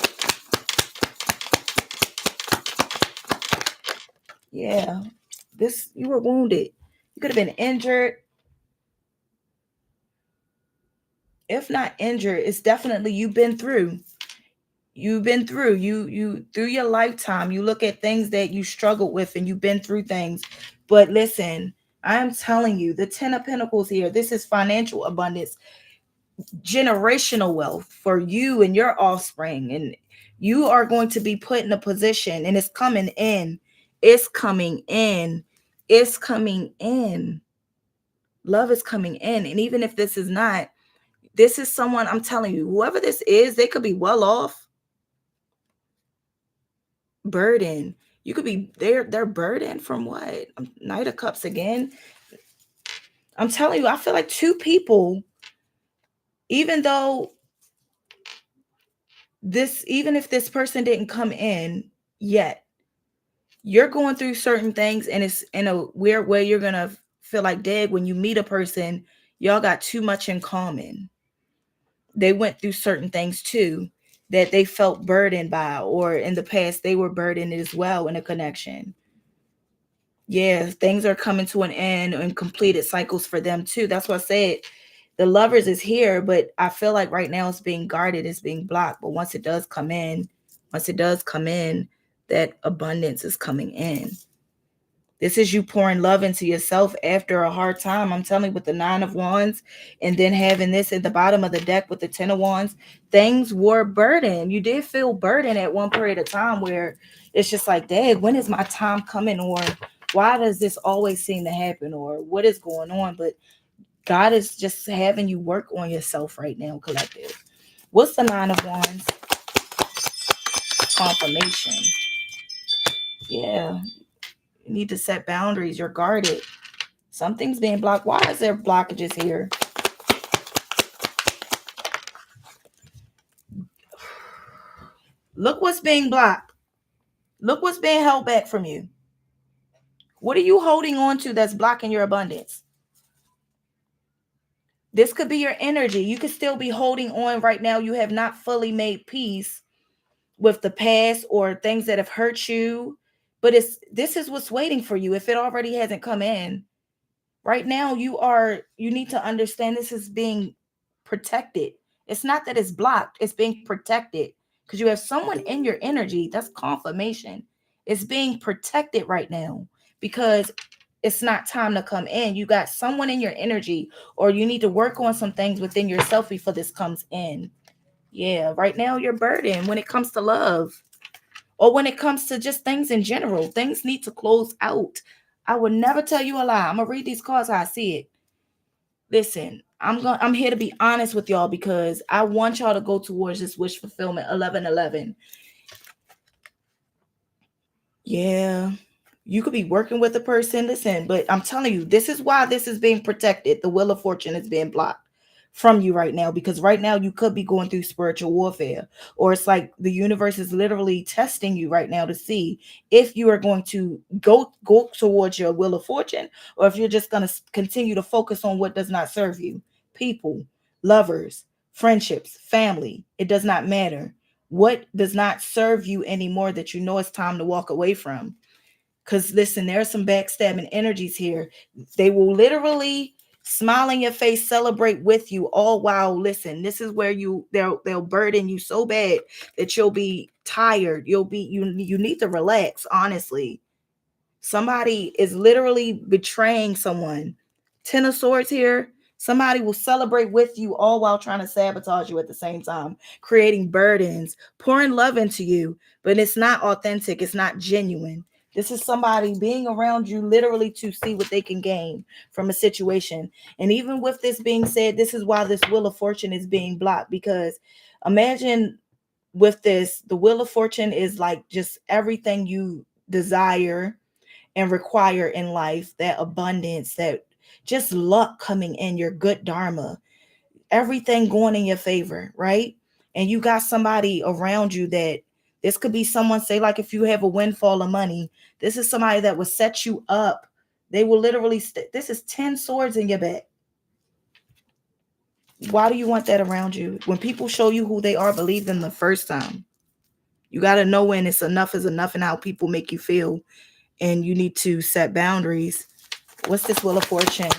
Yeah, you were wounded. You could have been injured. If not injured, it's definitely you've been through. You've been through, you through your lifetime, you look at things that you struggled with and you've been through things. But listen, I'm telling you, the 10 of Pentacles here, this is financial abundance, generational wealth for you and your offspring. And you are going to be put in a position, and it's coming in. It's coming in. It's coming in. Love is coming in. And even if this is not, this is someone, I'm telling you, whoever this is, they could be well off. Burden. You could be they're burdened from what? Knight of Cups again. I'm telling you, I feel like 2 people, even if this person didn't come in yet, you're going through certain things, and it's in a weird way. You're gonna feel like, dead, when you meet a person, y'all got too much in common. They went through certain things too that they felt burdened by, or in the past they were burdened as well in a connection. Yeah, things are coming to an end and completed cycles for them too. That's why I said the Lovers is here, but I feel like right now it's being guarded, it's being blocked. But once it does come in, that abundance is coming in. This is you pouring love into yourself after a hard time. I'm telling you, with the 9 of Wands, and then having this at the bottom of the deck with the 10 of Wands, things were burdened. You did feel burdened at one period of time where it's just like, dang, when is my time coming? Or why does this always seem to happen? Or what is going on? But God is just having you work on yourself right now, collective. What's the 9 of Wands? That's confirmation. Yeah. You need to set boundaries. You're guarded. Something's being blocked. Why is there blockages here? Look what's being blocked. Look what's being held back from you. What are you holding on to that's blocking your abundance? This could be your energy. You could still be holding on right now. You have not fully made peace with the past or things that have hurt you. But this is what's waiting for you if it already hasn't come in. Right now, you need to understand this is being protected. It's not that it's blocked. It's being protected because you have someone in your energy. That's confirmation. It's being protected right now because it's not time to come in. You got someone in your energy, or you need to work on some things within yourself before this comes in. Yeah, right now you're burdened when it comes to love, or when it comes to just things in general. Things need to close out. I would never tell you a lie. I'm gonna read these cards how I see it. Listen, I'm here to be honest with y'all because I want y'all to go towards this wish fulfillment 1111. Yeah. You could be working with a person, listen, but I'm telling you, this is why this is being protected. The wheel of fortune is being blocked from you right now, because right now you could be going through spiritual warfare, or it's like the universe is literally testing you right now to see if you are going to go towards your wheel of fortune, or if you're just going to continue to focus on what does not serve you. People, lovers, friendships, family, it does not matter. What does not serve you anymore that you know it's time to walk away from? Because listen, there are some backstabbing energies here. They will literally smile in your face, celebrate with you, all while, listen, this is where they'll burden you so bad that you'll be tired. You need to relax, honestly. Somebody is literally betraying someone. 10 of Swords here. Somebody will celebrate with you all while trying to sabotage you at the same time, creating burdens, pouring love into you, but it's not authentic. It's not genuine. This is somebody being around you literally to see what they can gain from a situation. And even with this being said, this is why this Wheel of Fortune is being blocked, because imagine with this, the Wheel of Fortune is like just everything you desire and require in life, that abundance, that just luck coming in, your good dharma, everything going in your favor, right? And you got somebody around you that this could be someone, say like if you have a windfall of money, this is somebody that will set you up. They will literally, this is 10 swords in your back. Why do you want that around you? When people show you who they are, believe them the first time. You got to know when it's enough is enough and how people make you feel. And you need to set boundaries. What's this Wheel of Fortune?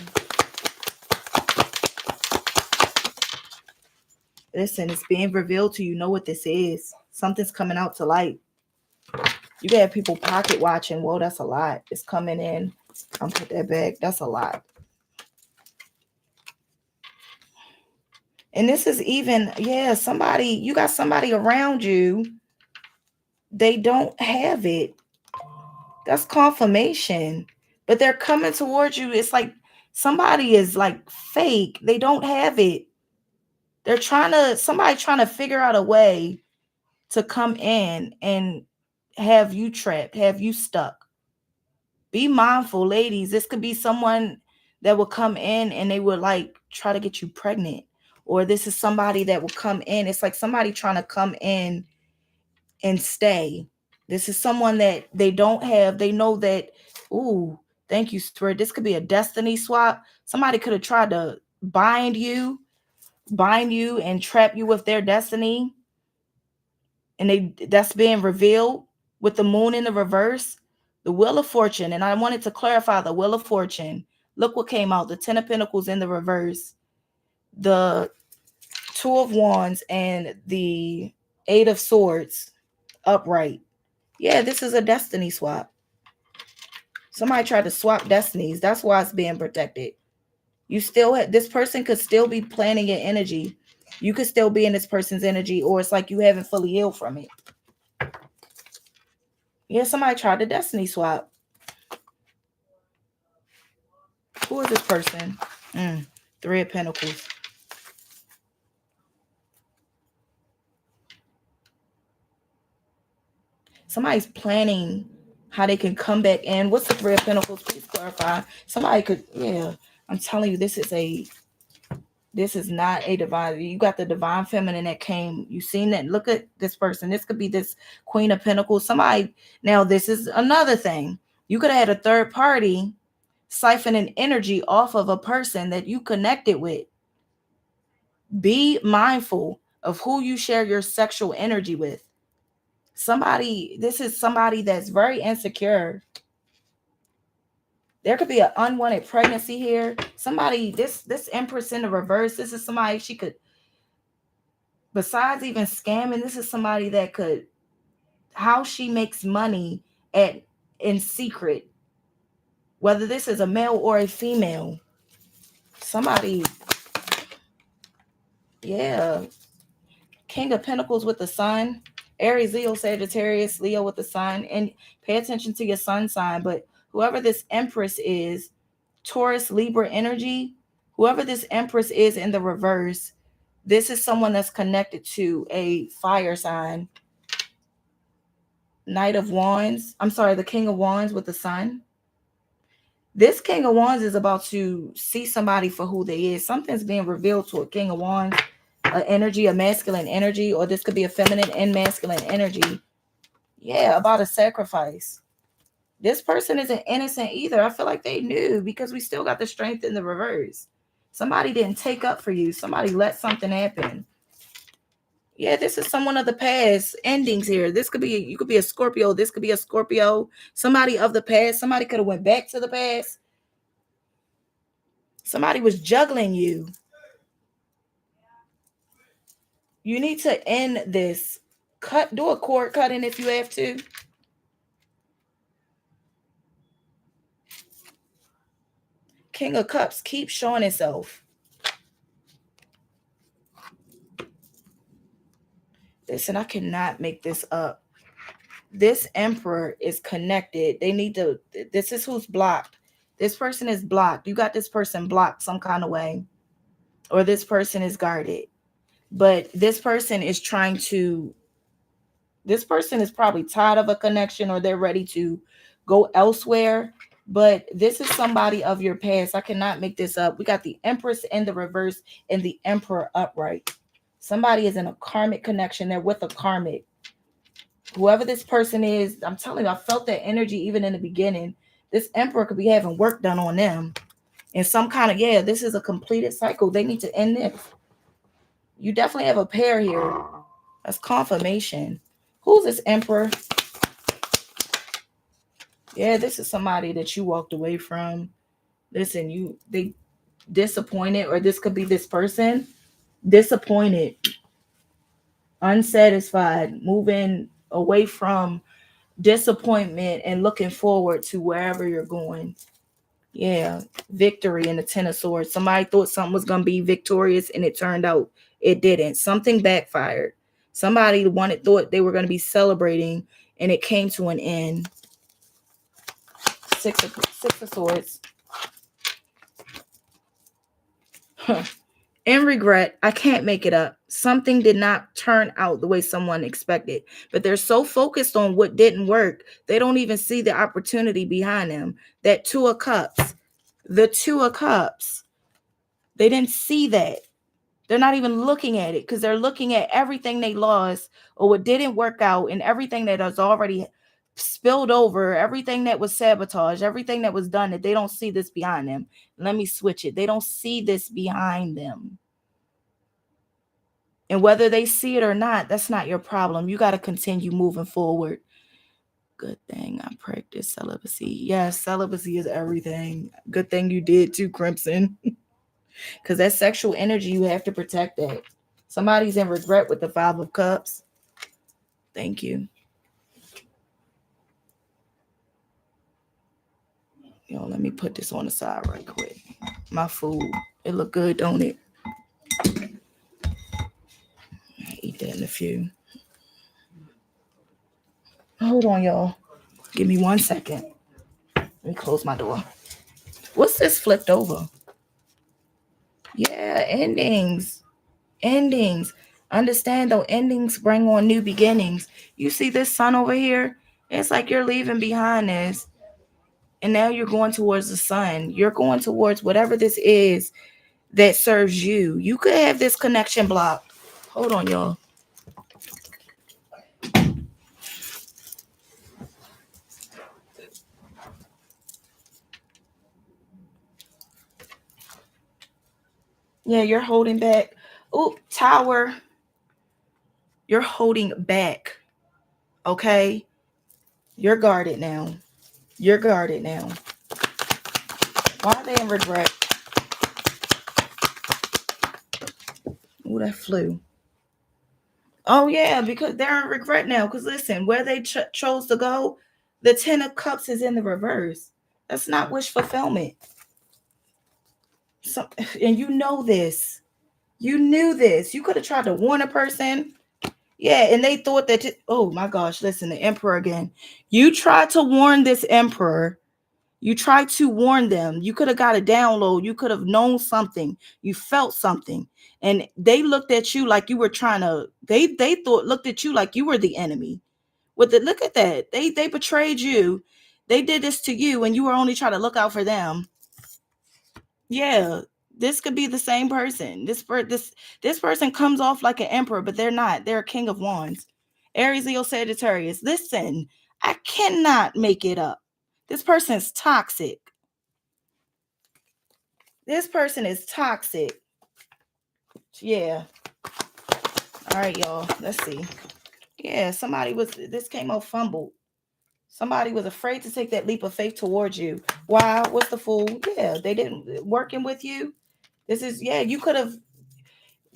Listen, it's being revealed to you. Know what this is. Something's coming out to light. You got people pocket watching. Whoa, that's a lot. It's coming in. I'll put that back. That's a lot. And this is even, yeah, somebody, you got somebody around you. They don't have it. That's confirmation. But they're coming towards you. It's like somebody is like fake. They don't have it. They're somebody trying to figure out a way to come in and have you trapped, have you stuck. Be mindful, ladies. This could be someone that will come in and they would like try to get you pregnant. Or this is somebody that will come in. It's like somebody trying to come in and stay. This is someone that they don't have. They know that, ooh, thank you, Spirit. This could be a destiny swap. Somebody could have tried to bind you and trap you with their destiny. And that's being revealed with the moon in the reverse, the Wheel of Fortune. And I wanted to clarify the Wheel of Fortune. Look what came out. The 10 of Pentacles in the reverse, the 2 of Wands, and the 8 of Swords upright. Yeah, this is a destiny swap. Somebody tried to swap destinies. That's why it's being protected. You still this person could still be planning your energy. You could still be in this person's energy, or it's like you haven't fully healed from it. Yeah, somebody tried to destiny swap. Who is this person? 3 of Pentacles. Somebody's planning how they can come back in. What's the Three of Pentacles? Please clarify. Somebody could, yeah. I'm telling you, this is not a divine. You got the divine feminine that came. You seen that? Look at this person. This could be this Queen of Pentacles. Somebody. Now, this is another thing. You could have had a third party siphoning energy off of a person that you connected with. Be mindful of who you share your sexual energy with. This is somebody that's very insecure. There could be an unwanted pregnancy here. Somebody, this Empress in the reverse, this is somebody she could, besides even scamming, this is somebody that could, how she makes money in secret, whether this is a male or a female. Somebody, yeah. King of Pentacles with the Sun. Aries, Leo, Sagittarius, Leo with the Sun. And pay attention to your sun sign. But whoever this Empress is, Taurus, Libra energy, whoever this Empress is in the reverse, this is someone that's connected to a fire sign. Knight of Wands. I'm sorry, the King of Wands with the Sun. This King of Wands is about to see somebody for who they is. Something's being revealed to a King of Wands. Energy, a masculine energy, or this could be a feminine and masculine energy. Yeah, about a sacrifice. This person isn't innocent either. I feel like they knew, because we still got the Strength in the reverse. Somebody didn't take up for you. Somebody let something happen. Yeah, this is someone of the past. Endings here. This could be, you could be a Scorpio. This could be a Scorpio. Somebody of the past. Somebody could have went back to the past. Somebody was juggling you. You need to end this. Do a cord cutting if you have to. King of Cups keeps showing itself. Listen, I cannot make this up. This Emperor is connected. They need to, this is who's blocked. This person is blocked. You got this person blocked some kind of way. Or this person is guarded. But this person is trying to, this person is probably tired of a connection, or they're ready to go elsewhere. But this is somebody of your past. I cannot make this up. We got the Empress in the reverse and the Emperor upright. Somebody is in a karmic connection. They're with a karmic. Whoever this person is, I'm telling you, I felt that energy even in the beginning. This Emperor could be having work done on them. And some kind of, yeah, this is a completed cycle. They need to end this. You definitely have a pair here. That's confirmation. Who's this Emperor? Yeah, this is somebody that you walked away from. Listen, they disappointed, or this could be this person. Disappointed. Unsatisfied. Moving away from disappointment and looking forward to wherever you're going. Yeah, victory in the Ten of Swords. Somebody thought something was going to be victorious, and it turned out it didn't. Something backfired. Somebody thought they were going to be celebrating, and it came to an end. Six of Swords. In regret, I can't make it up. Something did not turn out the way someone expected, but they're so focused on what didn't work, they don't even see the opportunity behind them. That Two of Cups, the Two of Cups, they didn't see that. They're not even looking at it, because they're looking at everything they lost or what didn't work out, and everything that has already spilled over, everything that was sabotaged, everything that was done, that they don't see this behind them. Let me switch it. They don't see this behind them. And whether they see it or not, that's not your problem. You got to continue moving forward. Good thing I practiced celibacy. Yes, celibacy is everything. Good thing you did too, Crimson. Because that sexual energy, you have to protect that. Somebody's in regret with the Five of Cups. Thank you. Yo, let me put this on the side right quick. My food. It look good, don't it? I'll eat that in a few. Hold on, y'all. Give me 1 second. Let me close my door. What's this flipped over? Yeah, endings. Endings. Understand though, endings bring on new beginnings. You see this sun over here? It's like you're leaving behind this, and now you're going towards the sun. You're going towards whatever this is that serves you. You could have this connection blocked. Hold on, y'all. Yeah, you're holding back. Oh, Tower. You're holding back. Okay? You're guarded now. You're guarded now. Why are they in regret? Oh, that flew. Oh, yeah, because they're in regret now. Because listen, where they chose to go, the 10 of Cups is in the reverse. That's not wish fulfillment. So, and you know this. You knew this. You could have tried to warn a person. Yeah, and they thought that, oh my gosh, listen, the Emperor again. You tried to warn this Emperor. You tried to warn them. You could have got a download. You could have known something. You felt something. And they looked at you like you were trying to, they looked at you like you were the enemy. Look at that. They betrayed you. They did this to you, and you were only trying to look out for them. Yeah, this could be the same person. This person comes off like an emperor, but they're not. They're a king of wands. Aries, Leo, Sagittarius. Listen, I cannot make it up. This person is toxic. This person is toxic. Yeah. All right, y'all. Let's see. Yeah, this came out fumbled. Somebody was afraid to take that leap of faith towards you. Why? What's the fool? Yeah, they didn't working with you. You could have.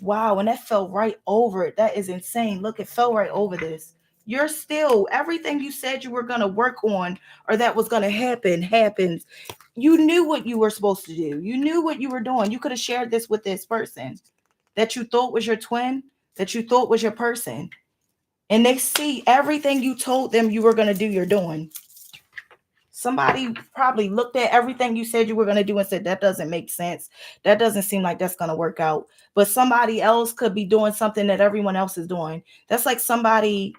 Wow, and that fell right over it. That is insane. Look, it fell right over this. You're still, everything you said you were going to work on or that was going to happen, happens. You knew what you were supposed to do. You knew what you were doing. You could have shared this with this person that you thought was your twin, that you thought was your person. And they see everything you told them you were going to do, you're doing. Somebody probably looked at everything you said you were going to do and said, that doesn't make sense. That doesn't seem like that's going to work out. But somebody else could be doing something that everyone else is doing. That's like somebody,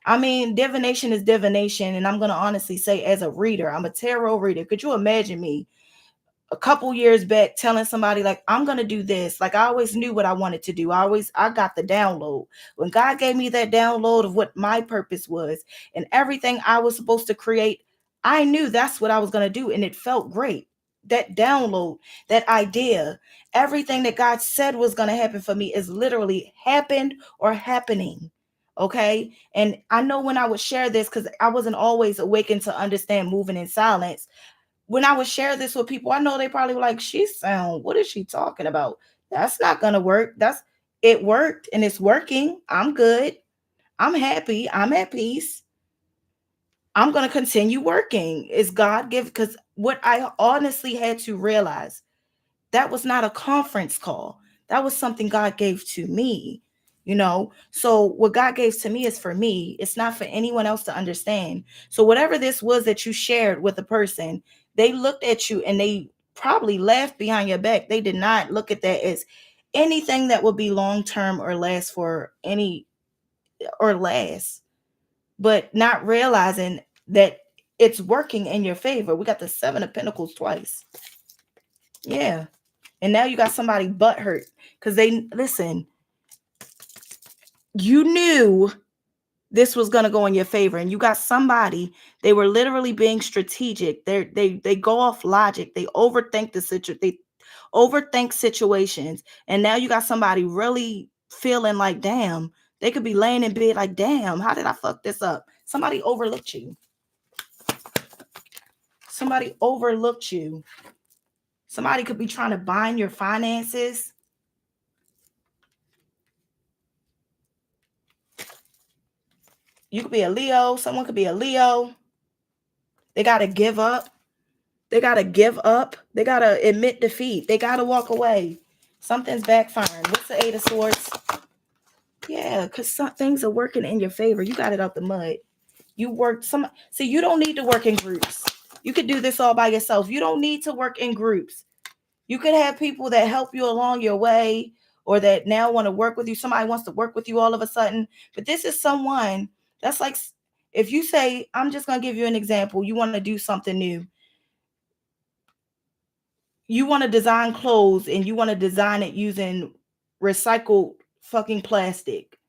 I mean, divination is divination. And I'm going to honestly say, as a reader, I'm a tarot reader. Could you imagine me a couple years back telling somebody like, I'm going to do this? Like, I always knew what I wanted to do. I got the download. When God gave me that download of what my purpose was and everything I was supposed to create, I knew that's what I was going to do. And it felt great. That download, that idea, everything that God said was going to happen for me is literally happened or happening. Okay. And I know when I would share this, because I wasn't always awakened to understand moving in silence. When I would share this with people, I know they probably were like, what is she talking about? That's not going to work. It worked and it's working. I'm good. I'm happy. I'm at peace. I'm going to continue working. It's God given. Because what I honestly had to realize, that was not a conference call. That was something God gave to me, So what God gave to me is for me. It's not for anyone else to understand. So whatever this was that you shared with a person, they looked at you and they probably laughed behind your back. They did not look at that as anything that would be long-term or last but not realizing that it's working in your favor. We got the 7 of Pentacles twice. Yeah. And now you got somebody butthurt because you knew this was going to go in your favor. And you got somebody, they were literally being strategic. They go off logic. They overthink they overthink situations. And now you got somebody really feeling like, damn, they could be laying in bed like, damn, how did I fuck this up? Somebody overlooked you. Somebody overlooked you. Somebody could be trying to bind your finances. You could be a Leo. Someone could be a Leo. They got to give up. They got to give up. They got to admit defeat. They got to walk away. Something's backfiring. What's the 8 of Swords? Yeah, because some things are working in your favor. You got it out the mud. You worked See, you don't need to work in groups. You could do this all by yourself. You don't need to work in groups. You could have people that help you along your way or that now want to work with you. Somebody wants to work with you all of a sudden. But this is someone that's like, If you say, I'm just going to give you an example. You want to do something new. You want to design clothes and you want to design it using recycled fucking plastic.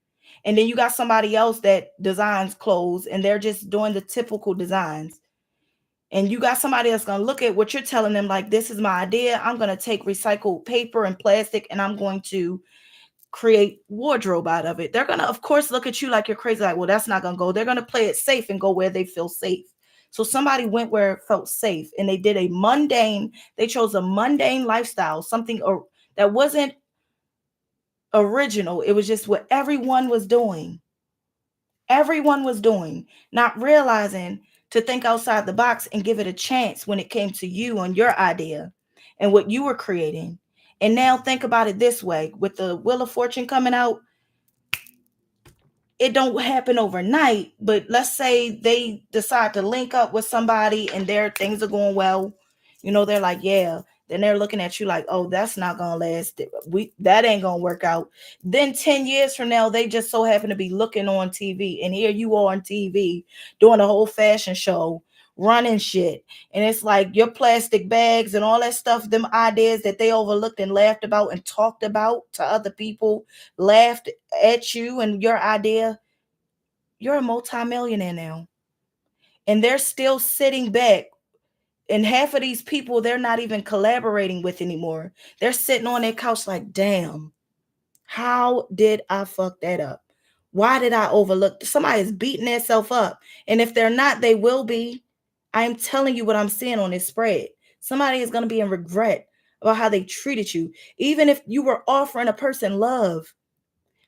And then you got somebody else that designs clothes and they're just doing the typical designs. And you got somebody that's going to look at what you're telling them, like, this is my idea. I'm going to take recycled paper and plastic and I'm going to create wardrobe out of it. They're going to, of course, look at you like you're crazy. Like, well, that's not going to go. They're going to play it safe and go where they feel safe. So somebody went where it felt safe and they did they chose a mundane lifestyle, something that wasn't original. It was just what everyone was doing. Everyone was doing, not realizing to think outside the box and give it a chance when it came to you and your idea and what you were creating. And now think about it this way, with the Wheel of Fortune coming out, it don't happen overnight, but let's say they decide to link up with somebody and their things are going well. You know, they're like, yeah. Then they're looking at you like, oh, that's not going to last. That ain't going to work out. Then 10 years from now, they just so happen to be looking on TV. And here you are on TV doing a whole fashion show, running shit. And it's like your plastic bags and all that stuff, them ideas that they overlooked and laughed about and talked about to other people, laughed at you and your idea. You're a multimillionaire now. And they're still sitting back. And half of these people, they're not even collaborating with anymore. They're sitting on their couch like, damn, how did I fuck that up? Why did I overlook? Somebody is beating themselves up. And if they're not, they will be. I'm telling you what I'm seeing on this spread. Somebody is going to be in regret about how they treated you. Even if you were offering a person love,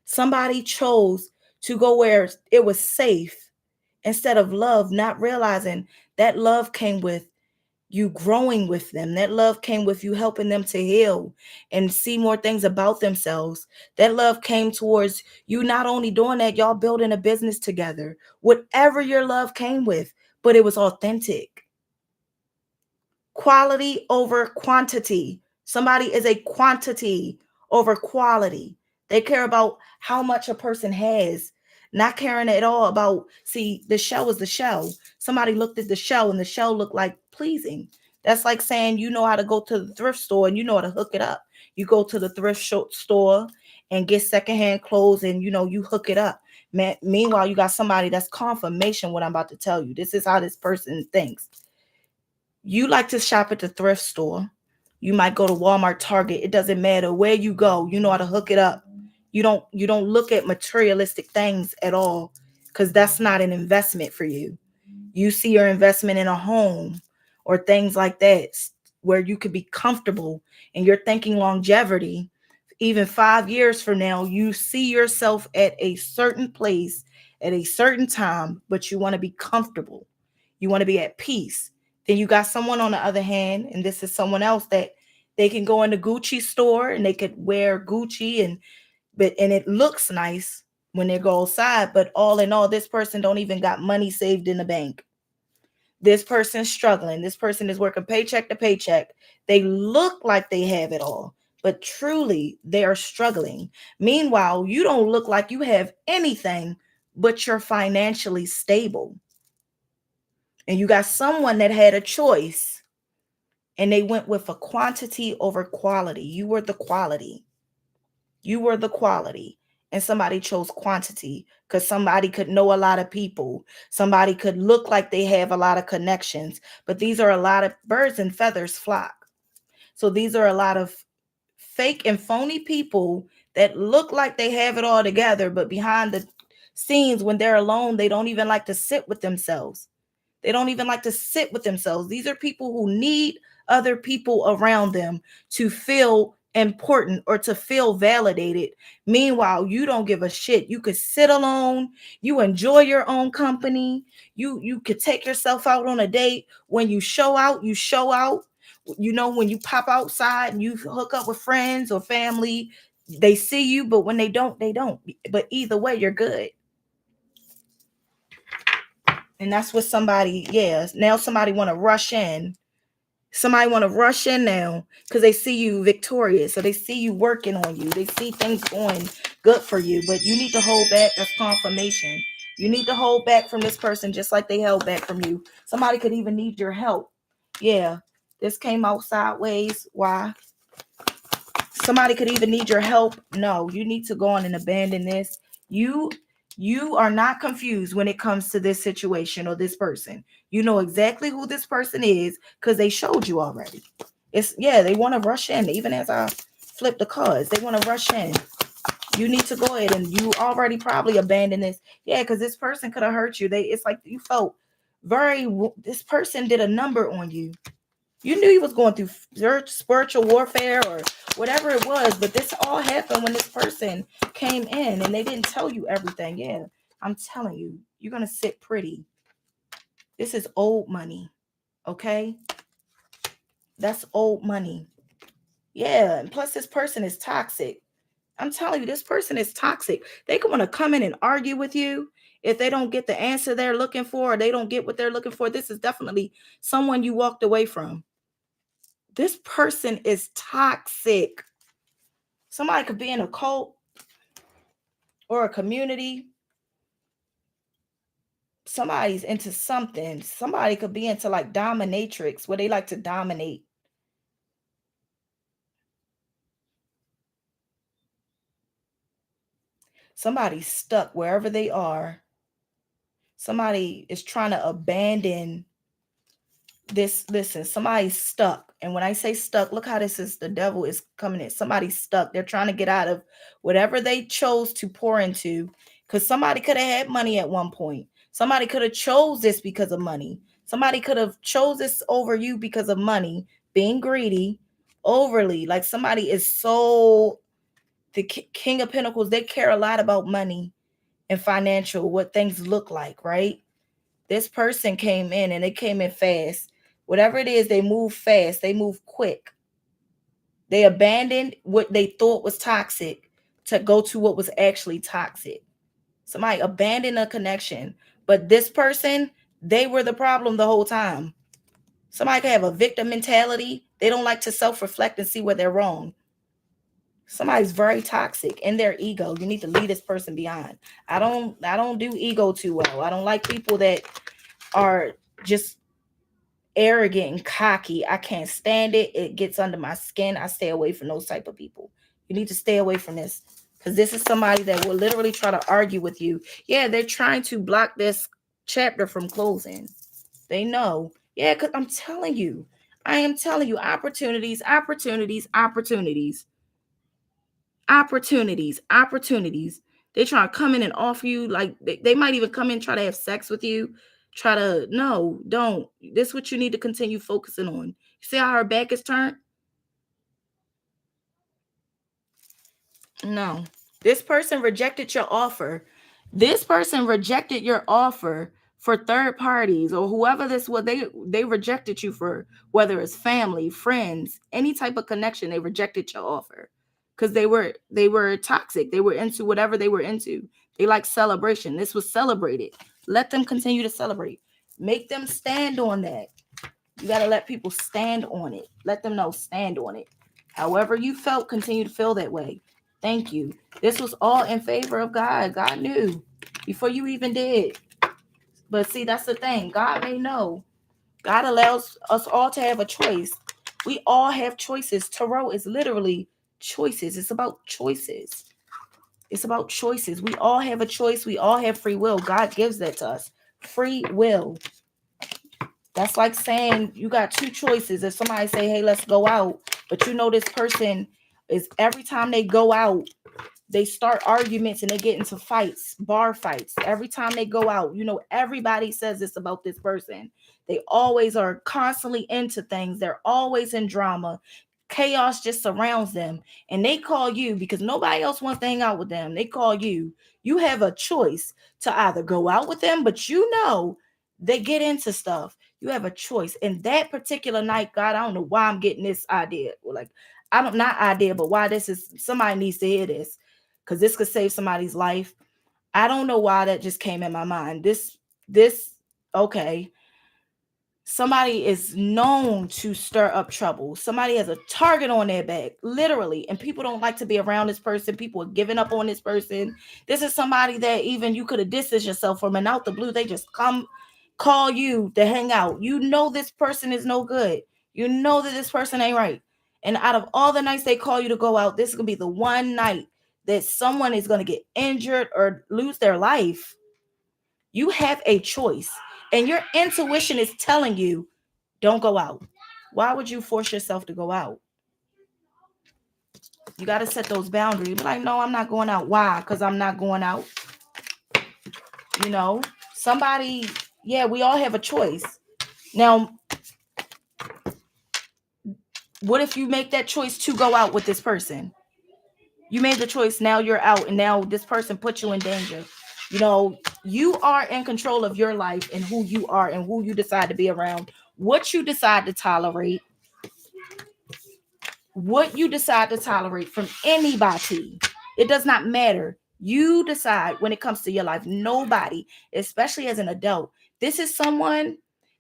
somebody chose to go where it was safe instead of love, not realizing that love came with you growing with them. That love came with you helping them to heal and see more things about themselves. That love came towards you not only doing that, y'all building a business together. Whatever your love came with, but it was authentic. Quality over quantity. Somebody is a quantity over quality. They care about how much a person has, not caring at all about, see, the shell is the shell. Somebody looked at the shell and the shell looked like pleasing. That's like saying you know how to go to the thrift store and you know how to hook it up. You go to the thrift store and get secondhand clothes and you hook it up. Meanwhile, you got somebody that's confirmation what I'm about to tell you. This is how this person thinks. You like to shop at the thrift store. You might go to Walmart, Target. It doesn't matter where you go. You know how to hook it up. You don't look at materialistic things at all because that's not an investment for you. You see your investment in a home or things like that where you could be comfortable and you're thinking longevity. Even 5 years from now, you see yourself at a certain place at a certain time, but you want to be comfortable. You want to be at peace. Then you got someone on the other hand, and this is someone else that they can go in the Gucci store and they could wear Gucci and it looks nice when they go outside, but all in all, this person don't even got money saved in the bank. This person's struggling. This person is working paycheck to paycheck. They look like they have it all, but truly they are struggling. Meanwhile, you don't look like you have anything, but you're financially stable. And you got someone that had a choice and they went with a quantity over quality. You were the quality. You were the quality. And somebody chose quantity because somebody could know a lot of people. Somebody could look like they have a lot of connections. But these are a lot of birds and feathers flock. So these are a lot of fake and phony people that look like they have it all together. But behind the scenes, when they're alone, they don't even like to sit with themselves. They don't even like to sit with themselves. These are people who need other people around them to feel important or to feel validated. Meanwhile, you don't give a shit. You could sit alone. You enjoy your own company. You could take yourself out on a date. When you show out, you show out. When you pop outside and you hook up with friends or family, they see you, but when they don't, they don't. But either way, you're good. And that's what now somebody want to rush in. Somebody want to rush in now because they see you victorious. So they see you working on you. They see things going good for you. But you need to hold back. That's confirmation. You need to hold back from this person just like they held back from you. Somebody could even need your help. Yeah, this came out sideways. Why? Somebody could even need your help. No, you need to go on and abandon this. You are not confused when it comes to this situation or this person. You know exactly who this person is because they showed you already. They want to rush in. Even as I flip the cards, they want to rush in. You need to go ahead and you already probably abandoned this. Yeah, because this person could have hurt you. It's like you felt this person did a number on you. You knew he was going through spiritual warfare or whatever it was, but this all happened when this person came in and they didn't tell you everything. Yeah, I'm telling you, you're going to sit pretty. This is old money, okay? That's old money. Yeah, and plus this person is toxic. I'm telling you, this person is toxic. They could want to come in and argue with you if they don't get the answer they're looking for or they don't get what they're looking for. This is definitely someone you walked away from. This person is toxic. Somebody could be in a cult or a community. Somebody's into something. Somebody could be into like dominatrix, where they like to dominate. Somebody's stuck wherever they are. Somebody is trying to abandon this. Listen, somebody's stuck. And when I say stuck, look how this is. The devil is coming in. Somebody's stuck. They're trying to get out of whatever they chose to pour into. Because somebody could have had money at one point. Somebody could have chose this because of money. Somebody could have chose this over you because of money. Being greedy, overly. Like somebody is so... The King of Pentacles, they care a lot about money and financial, what things look like, right? This person came in and they came in fast. Whatever it is, they move fast. They move quick. They abandoned what they thought was toxic to go to what was actually toxic. Somebody abandoned a connection. But this person, they were the problem the whole time. Somebody could have a victim mentality. They don't like to self-reflect and see where they're wrong. Somebody's very toxic in their ego. You need to leave this person behind. I don't do ego too well. I don't like people that are just arrogant and cocky. I can't stand it. It gets under my skin. I stay away from those type of people. You need to stay away from this because this is somebody that will literally try to argue with you. Yeah, they're trying to block this chapter from closing. They know. Yeah, because I am telling you, opportunities. They try to come in and offer you, like they might even come in, try to have sex with you, no, don't. This is what you need to continue focusing on. You see how her back is turned? No. This person rejected your offer. This person rejected your offer for third parties or whoever this was. They rejected you for, whether it's family, friends, any type of connection. They rejected your offer because they were toxic. They were into whatever they were into. They like celebration. This was celebrated. Let them continue to celebrate. Make them stand on that. You got to let people stand on it. Let them know, stand on it. However you felt, continue to feel that way. Thank you. This was all in favor of God. God knew before you even did. But see, that's the thing. God may know. God allows us all to have a choice. We all have choices. Tarot is literally choices. It's about choices. It's about choices. We all have a choice. We all have free will. God gives that to us. Free will. That's like saying you got two choices. If somebody say, hey, let's go out, but you know this person is, every time they go out, they start arguments and they get into fights, bar fights. Every time they go out, you know, everybody says this about this person. They always are constantly into things. They're always in drama. Chaos just surrounds them. And they call you because nobody else wants to hang out with them. They call you. You have a choice to either go out with them, but you know they get into stuff. You have a choice. And that particular night, God, I don't know why I'm getting this idea. Like, not idea, but why this is, somebody needs to hear this. Because this could save somebody's life. I don't know why that just came in my mind. Okay. Somebody is known to stir up trouble. Somebody has a target on their back, literally. And people don't like to be around this person. People are giving up on this person. This is somebody that even you could have distanced yourself from, and out the blue, they just come call you to hang out. You know this person is no good. You know that this person ain't right. And out of all the nights they call you to go out, this is going to be the one night that someone is going to get injured or lose their life. You have a choice. And your intuition is telling you, don't go out. Why would you force yourself to go out? You got to set those boundaries. Be like, no, I'm not going out. Why? Because I'm not going out. You know, somebody, yeah, we all have a choice. Now, what if you make that choice to go out with this person? You made the choice. Now you're out, and now this person puts you in danger. You know, you are in control of your life and who you are and who you decide to be around, what you decide to tolerate, from anybody. It does not matter. You decide when it comes to your life. Nobody, especially as an adult. This is someone,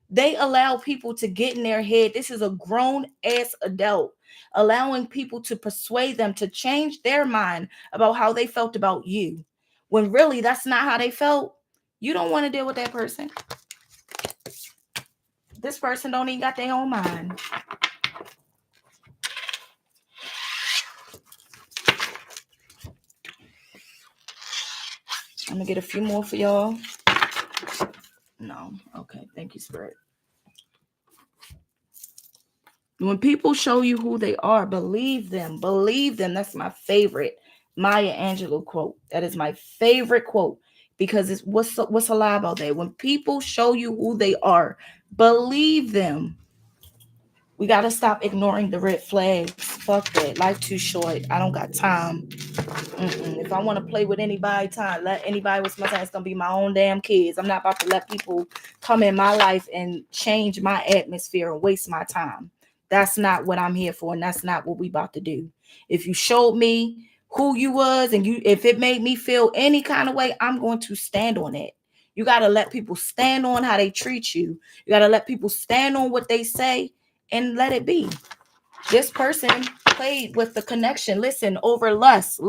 they allow people to get in their head. This is a grown ass adult allowing people to persuade them to change their mind about how they felt about you. When really that's not how they felt. You don't want to deal with that person. This person don't even got their own mind. I'm gonna get a few more for y'all. No. Okay. Thank you, Spirit. When people show you who they are, believe them. Believe them. That's my favorite Maya Angelou quote. That is my favorite quote, because it's what's a lie about that? When people show you who they are, believe them. We got to stop ignoring the red flags. Fuck that. Life too short. I don't got time. If I want to play with anybody, let anybody waste my time. It's going to be my own damn kids. I'm not about to let people come in my life and change my atmosphere and waste my time. That's not what I'm here for, and that's not what we about to do. If you showed me who you was, and if it made me feel any kind of way, I'm going to stand on it. You got to let people stand on how they treat you. You got to let people stand on what they say and let it be. This person played with the connection. Listen, over lust.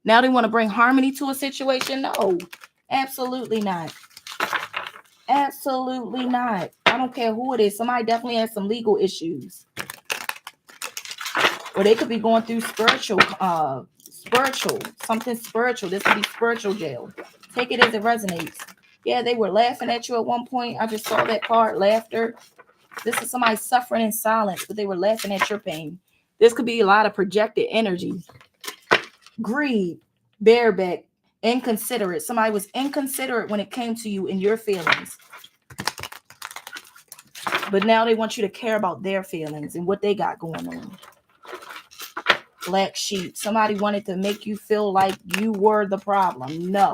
Now they want to bring harmony to a situation? No, absolutely not. Absolutely not. I don't care who it is. Somebody definitely has some legal issues. Or they could be going through something spiritual. This could be spiritual jail. Take it as it resonates. Yeah, they were laughing at you at one point. I just saw that part, laughter. This is somebody suffering in silence, but they were laughing at your pain. This could be a lot of projected energy. Greed, bareback, inconsiderate. Somebody was inconsiderate when it came to you and your feelings. But now they want you to care about their feelings and what they got going on. Black sheep. Somebody wanted to make you feel like you were the problem. No.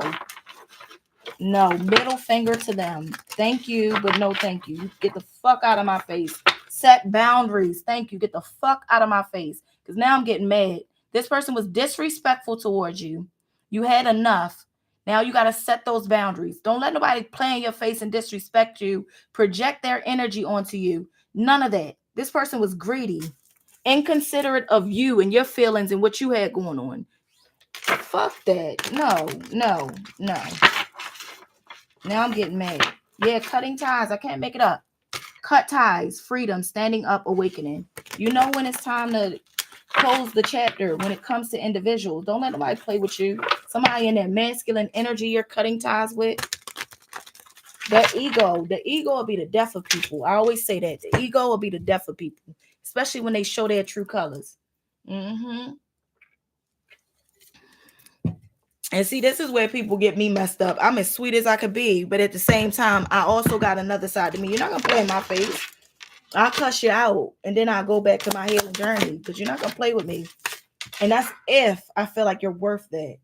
Middle finger to them. Thank you, but no thank you. Get the fuck out of my face. Set boundaries. Thank you. Get the fuck out of my face. Because now I'm getting mad. This person was disrespectful towards you. You had enough. Now you got to set those boundaries. Don't let nobody play in your face and disrespect you. Project their energy onto you. None of that. This person was greedy. Inconsiderate of you and your feelings and what you had going on. Fuck that. No. Now I'm getting mad. Yeah, cutting ties. I can't make it up. Cut ties. Freedom. Standing up. Awakening. You know when it's time to close the chapter when it comes to individuals. Don't let nobody play with you. Somebody in that masculine energy you're cutting ties with. The ego will be the death of people. I always say that. The ego will be the death of people, especially when they show their true colors. And see, this is where people get me messed up. I'm as sweet as I could be, but at the same time, I also got another side to me. You're not going to play in my face. I'll cuss you out, and then I'll go back to my healing journey, because you're not going to play with me. And that's if I feel like you're worth that.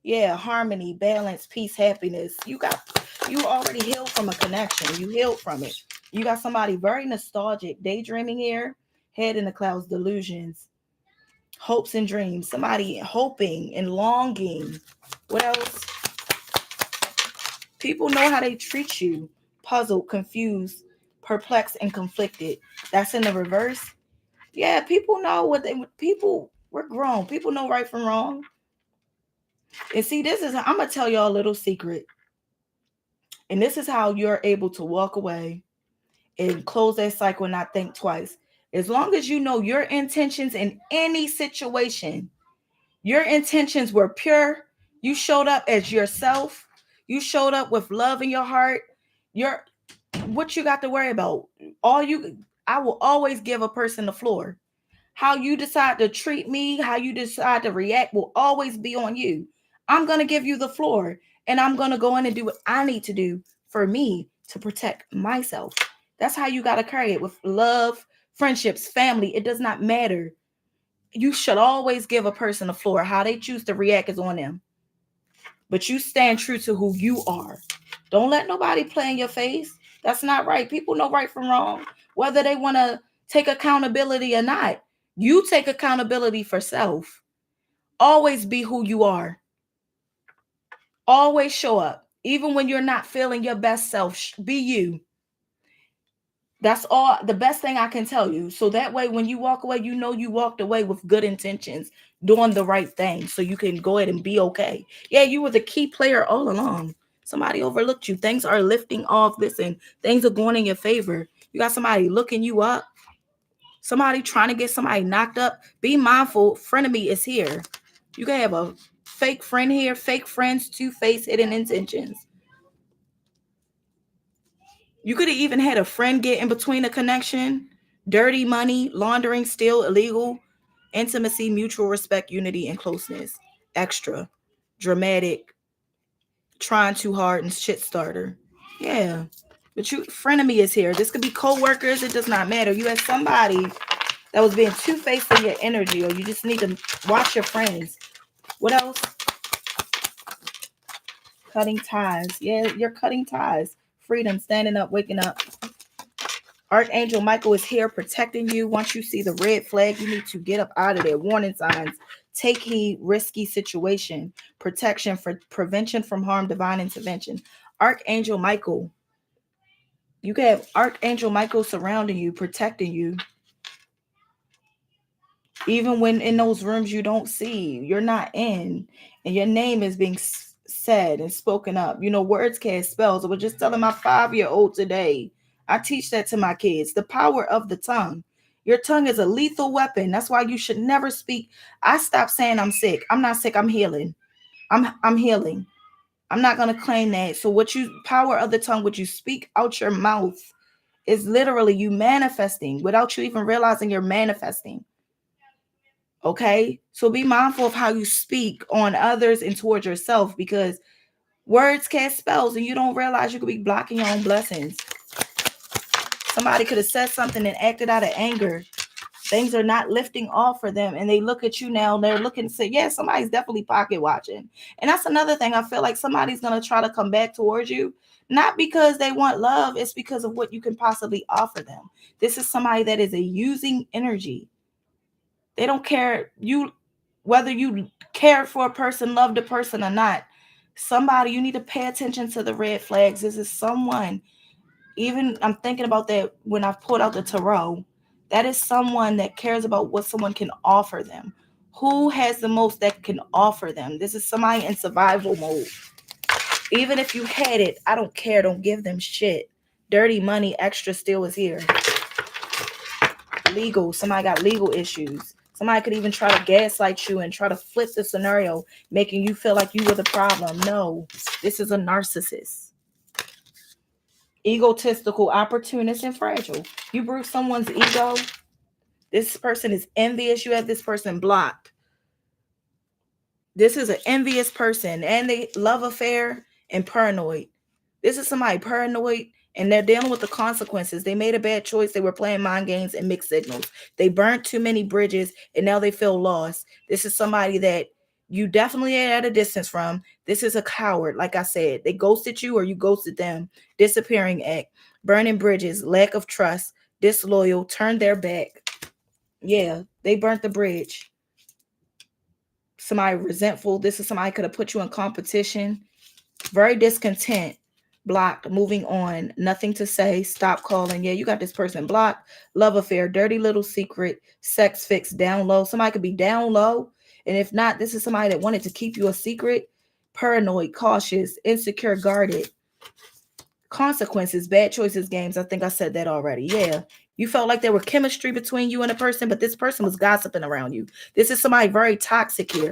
Yeah, harmony, balance, peace, happiness. You already healed from a connection. You healed from it. You got somebody very nostalgic, daydreaming here, head in the clouds, delusions, hopes and dreams. Somebody hoping and longing. What else? People know how they treat you. Puzzled, confused, perplexed and conflicted. That's in the reverse. Yeah, people know we're grown. People know right from wrong. And see, I'm going to tell y'all a little secret. And this is how you're able to walk away and close that cycle and not think twice. As long as you know your intentions in any situation, your intentions were pure. You showed up as yourself. You showed up with love in your heart. What you got to worry about? I will always give a person the floor. How you decide to treat me, how you decide to react will always be on you. I'm going to give you the floor, and I'm going to go in and do what I need to do for me to protect myself. That's how you got to carry it with love, friendships, family. It does not matter. You should always give a person the floor. How they choose to react is on them. But you stand true to who you are. Don't let nobody play in your face. That's not right. People know right from wrong, whether they want to take accountability or not. You take accountability for self. Always be who you are. Always show up. Even when you're not feeling your best self, be you. That's all the best thing I can tell you. So that way, when you walk away, you know you walked away with good intentions, doing the right thing. So you can go ahead and be okay. Yeah, you were the key player all along. Somebody overlooked you. Things are lifting off. Listen, things are going in your favor. You got somebody looking you up. Somebody trying to get somebody knocked up. Be mindful. Frenemy is here. You can have a fake friend here. Fake friends, two-faced, hidden intentions. You could have even had a friend get in between a connection. Dirty money, laundering, steal, illegal, intimacy, mutual respect, unity, and closeness. Extra, dramatic, trying too hard, and shit starter. Yeah. But frenemy is here. This could be co-workers. It does not matter. You had somebody that was being two-faced in your energy, or you just need to watch your friends. What else? Cutting ties. Yeah, you're cutting ties. Freedom, standing up, waking up. Archangel Michael is here protecting you. Once you see the red flag, you need to get up out of there. Warning signs. Take heed, risky situation. Protection for prevention from harm, divine intervention. Archangel Michael. You can have Archangel Michael surrounding you, protecting you. Even when in those rooms you don't see, you're not in, and your name is being said and spoken up. You know, words cast spells. I was just telling my 5-year-old today. I teach that to my kids. The power of the tongue. Your tongue is a lethal weapon. That's why you should never speak. I stopped saying I'm sick. I'm not sick. I'm healing. I'm healing. I'm not going to claim that. So power of the tongue, what you speak out your mouth is literally you manifesting without you even realizing you're manifesting. Okay, so be mindful of how you speak on others and towards yourself, because words cast spells and you don't realize you could be blocking your own blessings. Somebody could have said something and acted out of anger. Things are not lifting off for them, and they look at you now and they're looking and say, yeah, somebody's definitely pocket watching. And that's another thing. I feel like somebody's going to try to come back towards you, not because they want love. It's because of what you can possibly offer them. This is somebody that is a using energy. They don't care whether you cared for a person, loved a person or not. Somebody, you need to pay attention to the red flags. This is someone, even I'm thinking about that when I pulled out the tarot. That is someone that cares about what someone can offer them. Who has the most that can offer them? This is somebody in survival mode. Even if you had it, I don't care. Don't give them shit. Dirty money, extra steal is here. Legal. Somebody got legal issues. Somebody could even try to gaslight you and try to flip the scenario, making you feel like you were the problem. No, this is a narcissist. Egotistical, opportunist, and fragile. You bruise someone's ego. This person is envious. You have this person blocked. This is an envious person, and they love affair and paranoid. This is somebody paranoid, and they're dealing with the consequences. They made a bad choice. They were playing mind games and mixed signals. They burnt too many bridges, and now they feel lost. This is somebody that you definitely are at a distance from. This is a coward. Like I said, they ghosted you or you ghosted them. Disappearing act, burning bridges, lack of trust, disloyal, turned their back. Yeah, they burnt the bridge. Somebody resentful. This is somebody could have put you in competition. Very discontent. blocked, moving on, nothing to say, stop calling. Yeah, you got this person blocked, love affair, dirty little secret, sex fix, down low. Somebody could be down low. And if not, this is somebody that wanted to keep you a secret, paranoid, cautious, insecure, guarded. Consequences, bad choices, games. I think I said that already. Yeah. You felt like there were chemistry between you and a person, but this person was gossiping around you. This is somebody very toxic here.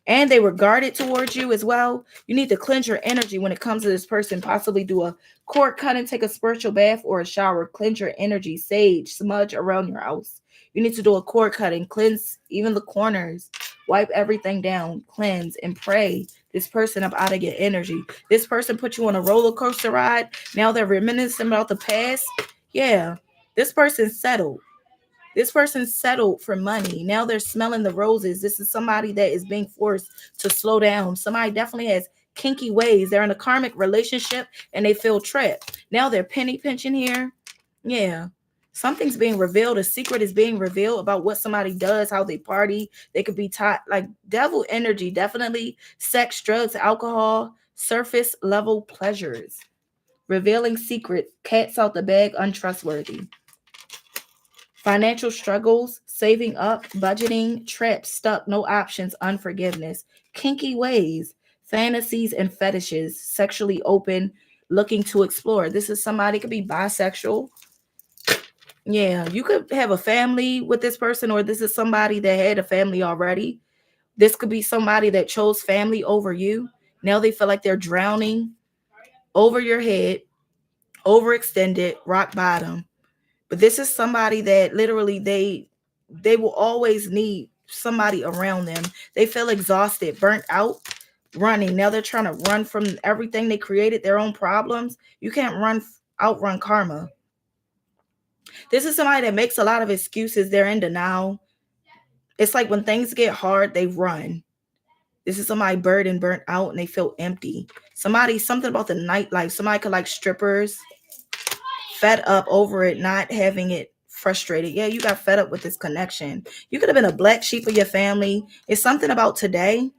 And they were guarded towards you as well. You need to cleanse your energy when it comes to this person. Possibly do a cord cutting, take a spiritual bath or a shower. Cleanse your energy, sage, smudge around your house. You need to do a cord cutting, cleanse even the corners, wipe everything down, cleanse, and pray this person up out of your energy. This person put you on a roller coaster ride. Now they're reminiscing about the past. Yeah, this person's settled. This person settled for money. Now they're smelling the roses. This is somebody that is being forced to slow down. Somebody definitely has kinky ways. They're in a karmic relationship and they feel trapped. Now they're penny pinching here. Yeah. Something's being revealed. A secret is being revealed about what somebody does, how they party. They could be taught like devil energy. Definitely sex, drugs, alcohol, surface level pleasures. Revealing secret. Cats out the bag, untrustworthy. Financial struggles, saving up, budgeting, trapped, stuck, no options, unforgiveness, kinky ways, fantasies and fetishes, sexually open, looking to explore. This is somebody, could be bisexual. Yeah, you could have a family with this person, or this is somebody that had a family already. This could be somebody that chose family over you. Now they feel like they're drowning over your head, overextended, rock bottom. But this is somebody that literally they will always need somebody around them. They feel exhausted, burnt out, running. Now they're trying to run from everything they created, their own problems. You can't outrun karma. This is somebody that makes a lot of excuses. They're in denial. It's like when things get hard, they run. This is somebody burdened, burnt out, and they feel empty. Something about the nightlife. Somebody could like strippers. Fed up over it, not having it, frustrated. Yeah, you got fed up with this connection. You could have been a black sheep of your family. It's something about today.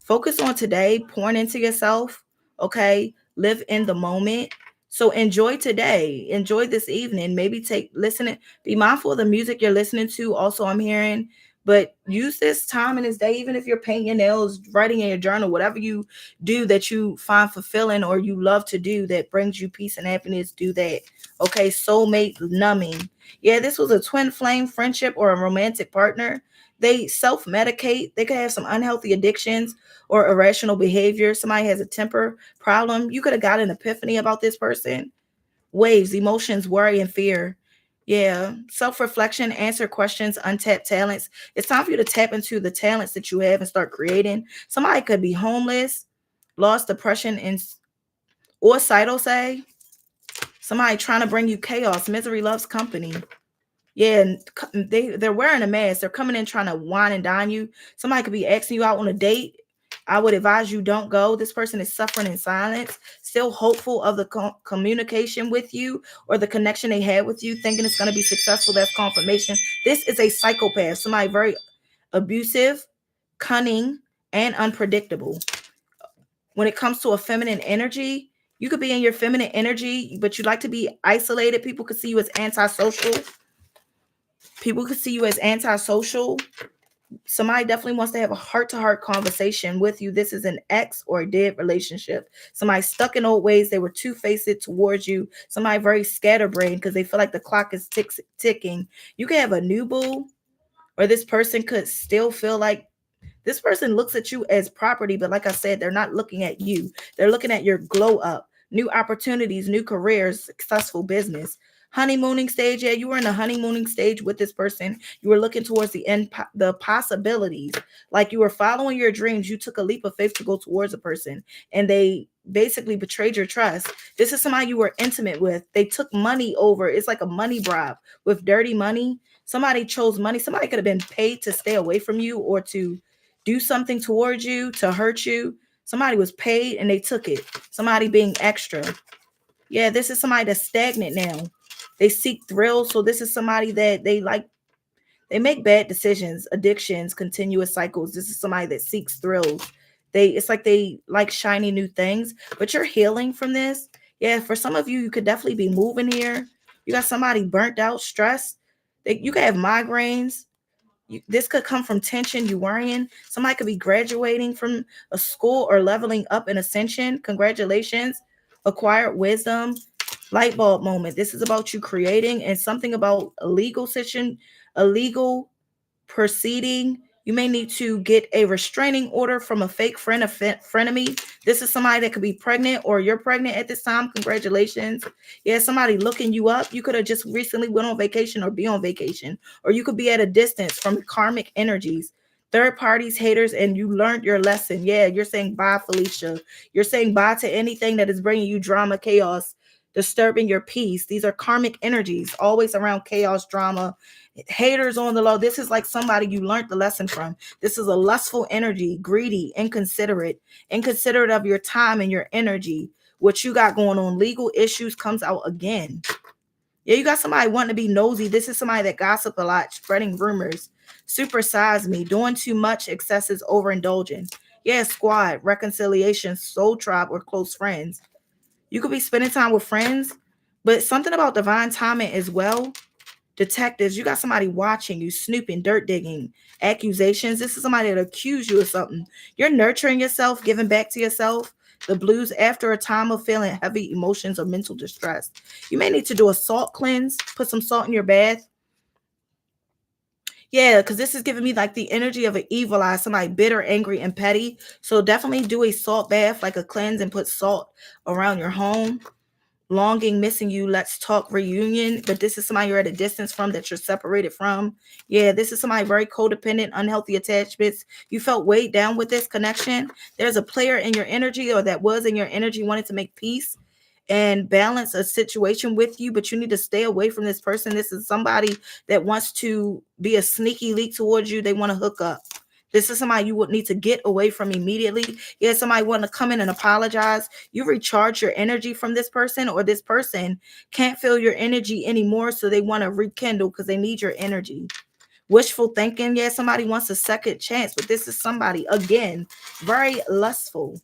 Focus on today, pouring into yourself. Okay. Live in the moment. So enjoy today. Enjoy this evening. Maybe listen. Be mindful of the music you're listening to. Also, I'm hearing, but use this time in this day, even if you're painting your nails, writing in your journal, whatever you do that you find fulfilling or you love to do that brings you peace and happiness, do that. Okay, soulmate numbing. Yeah, this was a twin flame friendship or a romantic partner. They self-medicate. They could have some unhealthy addictions or irrational behavior. Somebody has a temper problem. You could have got an epiphany about this person. Waves, emotions, worry, and fear. Yeah, self-reflection, answer questions, untapped talents. It's time for you to tap into the talents that you have and start creating. Somebody could be homeless, lost, depression, or say. Somebody trying to bring you chaos. Misery loves company. Yeah, and they're wearing a mask. They're coming in trying to wine and dine you. Somebody could be asking you out on a date. I would advise you don't go. This person is suffering in silence, still hopeful of the communication with you or the connection they had with you, thinking it's going to be successful. That's confirmation. This is a psychopath, somebody very abusive, cunning, and unpredictable. When it comes to a feminine energy, you could be in your feminine energy, but you like to be isolated. People could see you as antisocial. Somebody definitely wants to have a heart-to-heart conversation with you. This is an ex or a dead relationship. Somebody stuck in old ways. They were two-faced towards you. Somebody very scatterbrained because they feel like the clock is ticking. You can have a new boo, or this person could still feel like this person looks at you as property, but like I said, they're not looking at you. They're looking at your glow up, new opportunities, new careers, successful business. Honeymooning stage. Yeah, you were in the honeymooning stage with this person. You were looking towards the end, the possibilities. Like you were following your dreams. You took a leap of faith to go towards a person, and they basically betrayed your trust. This is somebody you were intimate with. They took money over. It's like a money bribe with dirty money. Somebody chose money. Somebody could have been paid to stay away from you or to do something towards you, to hurt you. Somebody was paid and they took it. Somebody being extra. Yeah, this is somebody that's stagnant now. They seek thrills. So this is somebody that they make bad decisions, addictions, continuous cycles. This is somebody that seeks thrills. It's like they like shiny new things, but you're healing from this. Yeah, for some of you, you could definitely be moving here. You got somebody burnt out, stressed. You could have migraines. This could come from tension you worrying. Somebody could be graduating from a school or leveling up in ascension. Congratulations. Acquired wisdom. Light bulb moment. This is about you creating, and something about a legal situation, a legal proceeding. You may need to get a restraining order from a fake friend, a frenemy. This is somebody that could be pregnant, or you're pregnant at this time. Congratulations. Yeah, somebody looking you up. You could have just recently went on vacation or be on vacation, or you could be at a distance from karmic energies. Third parties, haters, and you learned your lesson. Yeah, you're saying bye, Felicia. You're saying bye to anything that is bringing you drama, chaos, disturbing your peace. These are karmic energies, always around chaos, drama, haters on the low. This is like somebody you learned the lesson from. This is a lustful energy, greedy, inconsiderate of your time and your energy. What you got going on, legal issues comes out again. Yeah, you got somebody wanting to be nosy. This is somebody that gossip a lot, spreading rumors, supersize me, doing too much, excesses, overindulging. Yeah, squad, reconciliation, soul tribe, or close friends. You could be spending time with friends, but something about divine timing as well. Detectives, you got somebody watching you, snooping, dirt digging, accusations. This is somebody that accused you of something. You're nurturing yourself, giving back to yourself. The blues after a time of feeling heavy emotions or mental distress. You may need to do a salt cleanse, put some salt in your bath. Yeah, because this is giving me like the energy of an evil eye, somebody bitter, angry, and petty. So definitely do a salt bath, like a cleanse, and put salt around your home. Longing, missing you, let's talk, reunion. But this is somebody you're at a distance from, that you're separated from. Yeah, this is somebody very codependent, unhealthy attachments. You felt weighed down with this connection. There's a player in your energy, or that was in your energy, wanted to make peace and balance a situation with you, but you need to stay away from this person. This is somebody that wants to be a sneaky leak towards you. They want to hook up. This is somebody you would need to get away from immediately. Yeah, somebody want to come in and apologize. You recharge your energy from this person, or this person can't feel your energy anymore, so they want to rekindle because they need your energy. Wishful thinking. Yeah, somebody wants a second chance, but this is somebody, again, very lustful.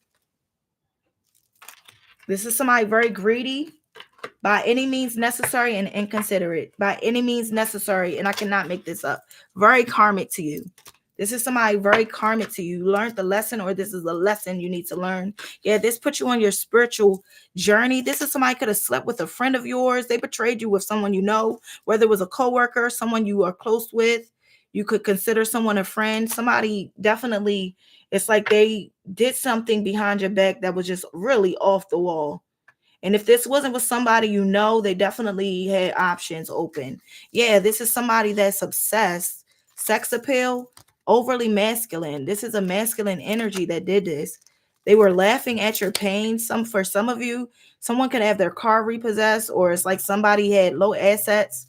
This is somebody very greedy, by any means necessary, and inconsiderate. By any means necessary, and I cannot make this up. Very karmic to you. This is somebody very karmic to you. You learned the lesson, or this is a lesson you need to learn. Yeah, this puts you on your spiritual journey. This is somebody could have slept with a friend of yours. They betrayed you with someone you know, whether it was a coworker, someone you are close with. You could consider someone a friend. Somebody definitely, it's like they did something behind your back that was just really off the wall. And if this wasn't with somebody you know, they definitely had options open. Yeah, this is somebody that's obsessed. Sex appeal, overly masculine. This is a masculine energy that did this. They were laughing at your pain. For some of you, someone could have their car repossessed, or it's like somebody had low assets.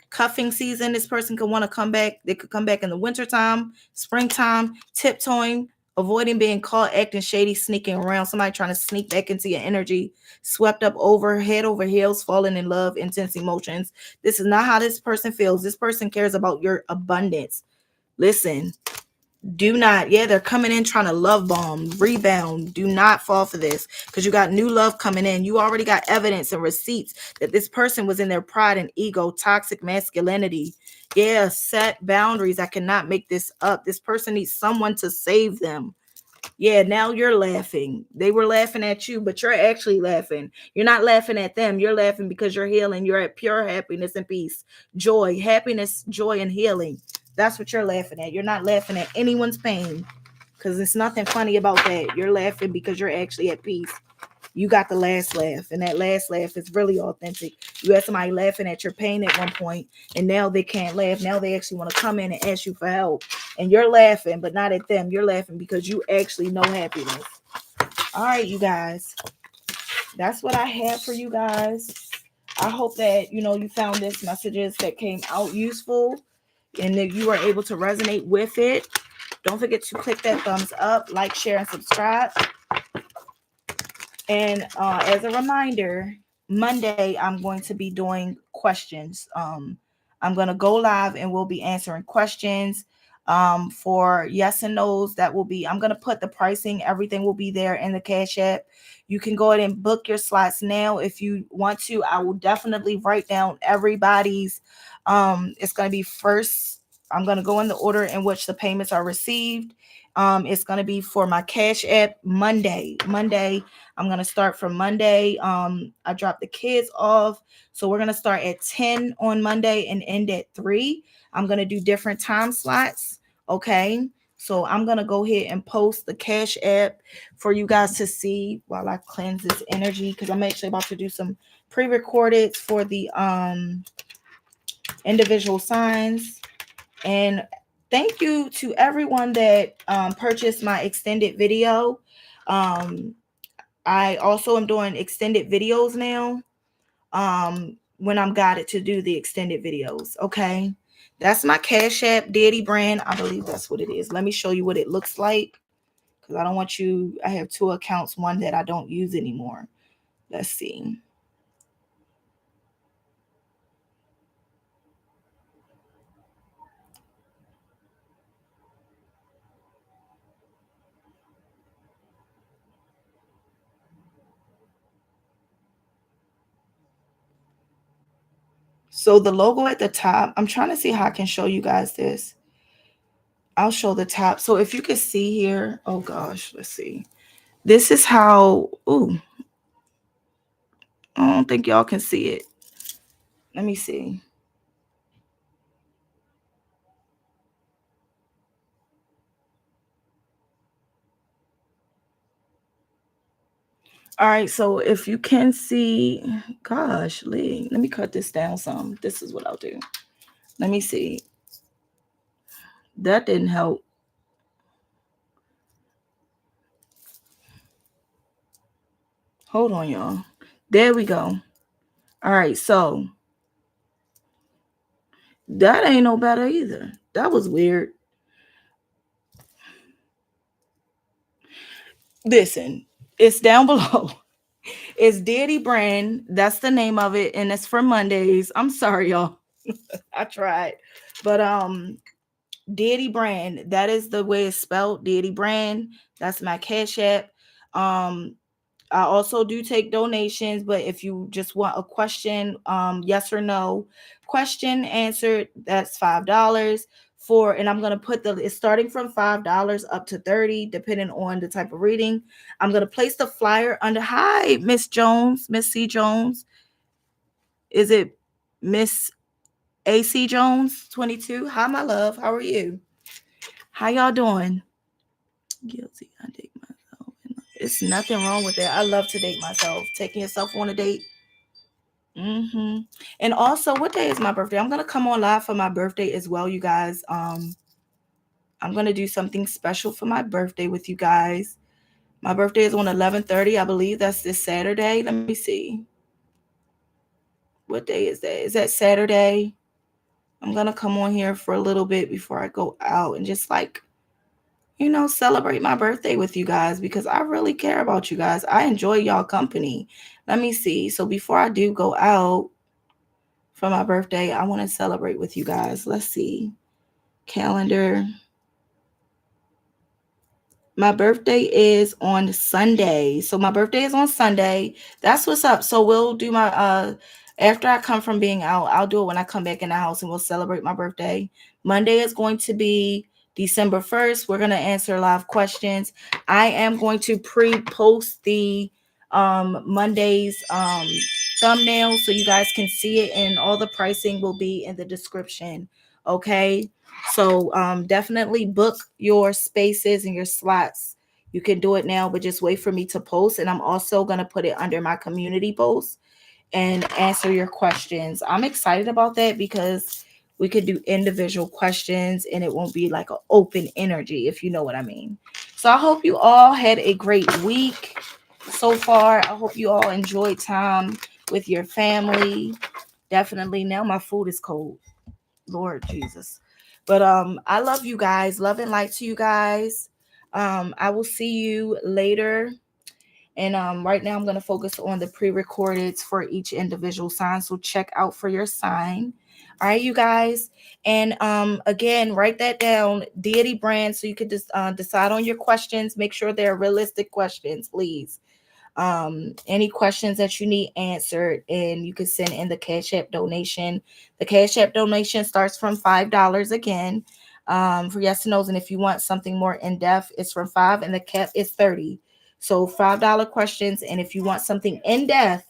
Cuffing season, this person could want to come back. They could come back in the wintertime, springtime, tiptoeing, avoiding being caught, acting shady, sneaking around, somebody trying to sneak back into your energy, swept up over, head over heels, falling in love, intense emotions. This is not how this person feels. This person cares about your abundance. Listen, do not, yeah, they're coming in trying to love bomb, rebound. Do not fall for this, because you got new love coming in. You already got evidence and receipts that this person was in their pride and ego, toxic masculinity. Yeah, set boundaries. I cannot make this up. This person needs someone to save them. Yeah, now you're laughing. They were laughing at you, but you're actually laughing. You're not laughing at them. You're laughing because you're healing. You're at pure happiness and peace, joy, happiness, joy, and healing. That's what you're laughing at. You're not laughing at anyone's pain, because it's nothing funny about that. You're laughing because you're actually at peace. You got the last laugh, and that last laugh is really authentic. You had somebody laughing at your pain at one point, and now they can't laugh. Now they actually want to come in and ask you for help, and you're laughing, but not at them. You're laughing because you actually know happiness. All right, you guys, that's what I have for you guys. I hope that, you found this messages that came out useful, and that you are able to resonate with it. Don't forget to click that thumbs up, like, share, and subscribe. And as a reminder, Monday, I'm going to be doing questions. I'm going to go live and we'll be answering questions. For yes and no's, that will be, I'm going to put the pricing, everything will be there in the Cash App. You can go ahead and book your slots now if you want to. I will definitely write down everybody's. It's going to be first. I'm going to go in the order in which the payments are received. It's going to be for my Cash App Monday. I'm going to start from Monday. I dropped the kids off. So we're going to start at 10 on Monday and end at 3. I'm going to do different time slots. Okay. So I'm going to go ahead and post the Cash App for you guys to see while I cleanse this energy, because I'm actually about to do some pre-recorded for the individual signs. And thank you to everyone that purchased my extended video. I also am doing extended videos now. When I'm guided to do the extended videos. Okay. That's my Cash App, deitybrand. I believe that's what it is. Let me show you what it looks like, because I don't want you. I have 2 accounts, one that I don't use anymore. Let's see. So the logo at the top, I'm trying to see how I can show you guys this. I'll show the top. So if you can see here, oh gosh, let's see. This is how, ooh, I don't think y'all can see it. Let me see. All right, so if you can see, gosh, Lee, let me cut this down some. This is what I'll do. Let me see. That didn't help. Hold on, y'all. There we go. All right, so that ain't no better either. That was weird. Listen, it's down below. It's deitybrand. That's the name of it, and it's for Mondays. I'm sorry, y'all. I tried. But deitybrand, that is the way it's spelled, deitybrand. That's my Cash App. I also do take donations, but if you just want a question, yes or no question answered, that's $5 for, and I'm going to put it's starting from $5 up to 30, depending on the type of reading. I'm going to place the flyer under, hi, Miss Jones, Miss C. Jones. Is it Miss AC Jones 22? Hi, my love. How are you? How y'all doing? Guilty. I date myself. It's nothing wrong with that. I love to date myself. Taking yourself on a date. And also, what day is my birthday? I'm gonna come on live for my birthday as well, you guys. I'm gonna do something special for my birthday with you guys. My birthday is on 11/30. I believe that's this Saturday. Let me see. What day is that? Is that Saturday? I'm gonna come on here for a little bit before I go out and just celebrate my birthday with you guys, because I really care about you guys. I enjoy y'all company. Let me see. So before I do go out for my birthday, I want to celebrate with you guys. Let's see. Calendar. My birthday is on Sunday. So my birthday is on Sunday. That's what's up. So we'll do my after I come from being out, I'll do it when I come back in the house, and we'll celebrate my birthday. Monday is going to be December 1st. We're going to answer live questions. I am going to pre-post the Monday's thumbnail so you guys can see it, and all the pricing will be in the description. Okay. So definitely book your spaces and your slots. You can do it now, but just wait for me to post. And I'm also going to put it under my community post and answer your questions. I'm excited about that because we could do individual questions and it won't be like an open energy, if you know what I mean. So I hope you all had a great week so far. I hope you all enjoyed time with your family. Definitely. Now my food is cold. Lord Jesus. But I love you guys. Love and light to you guys. I will see you later. And right now I'm going to focus on the pre-recordeds for each individual sign. So check out for your sign. All right, you guys. And again, write that down, deity brand, so you could just decide on your questions. Make sure they're realistic questions, please. Any questions that you need answered, and you can send in the Cash App donation. The Cash App donation starts from $5 again, for yes and no's. And if you want something more in depth, it's from $5, and the cap is $30. So $5 questions, and if you want something in depth,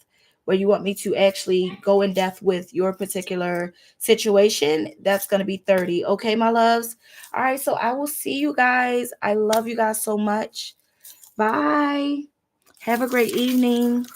where you want me to actually go in depth with your particular situation, that's going to be $30. Okay, my loves. All right, so I will see you guys. I love you guys so much. Bye. Have a great evening.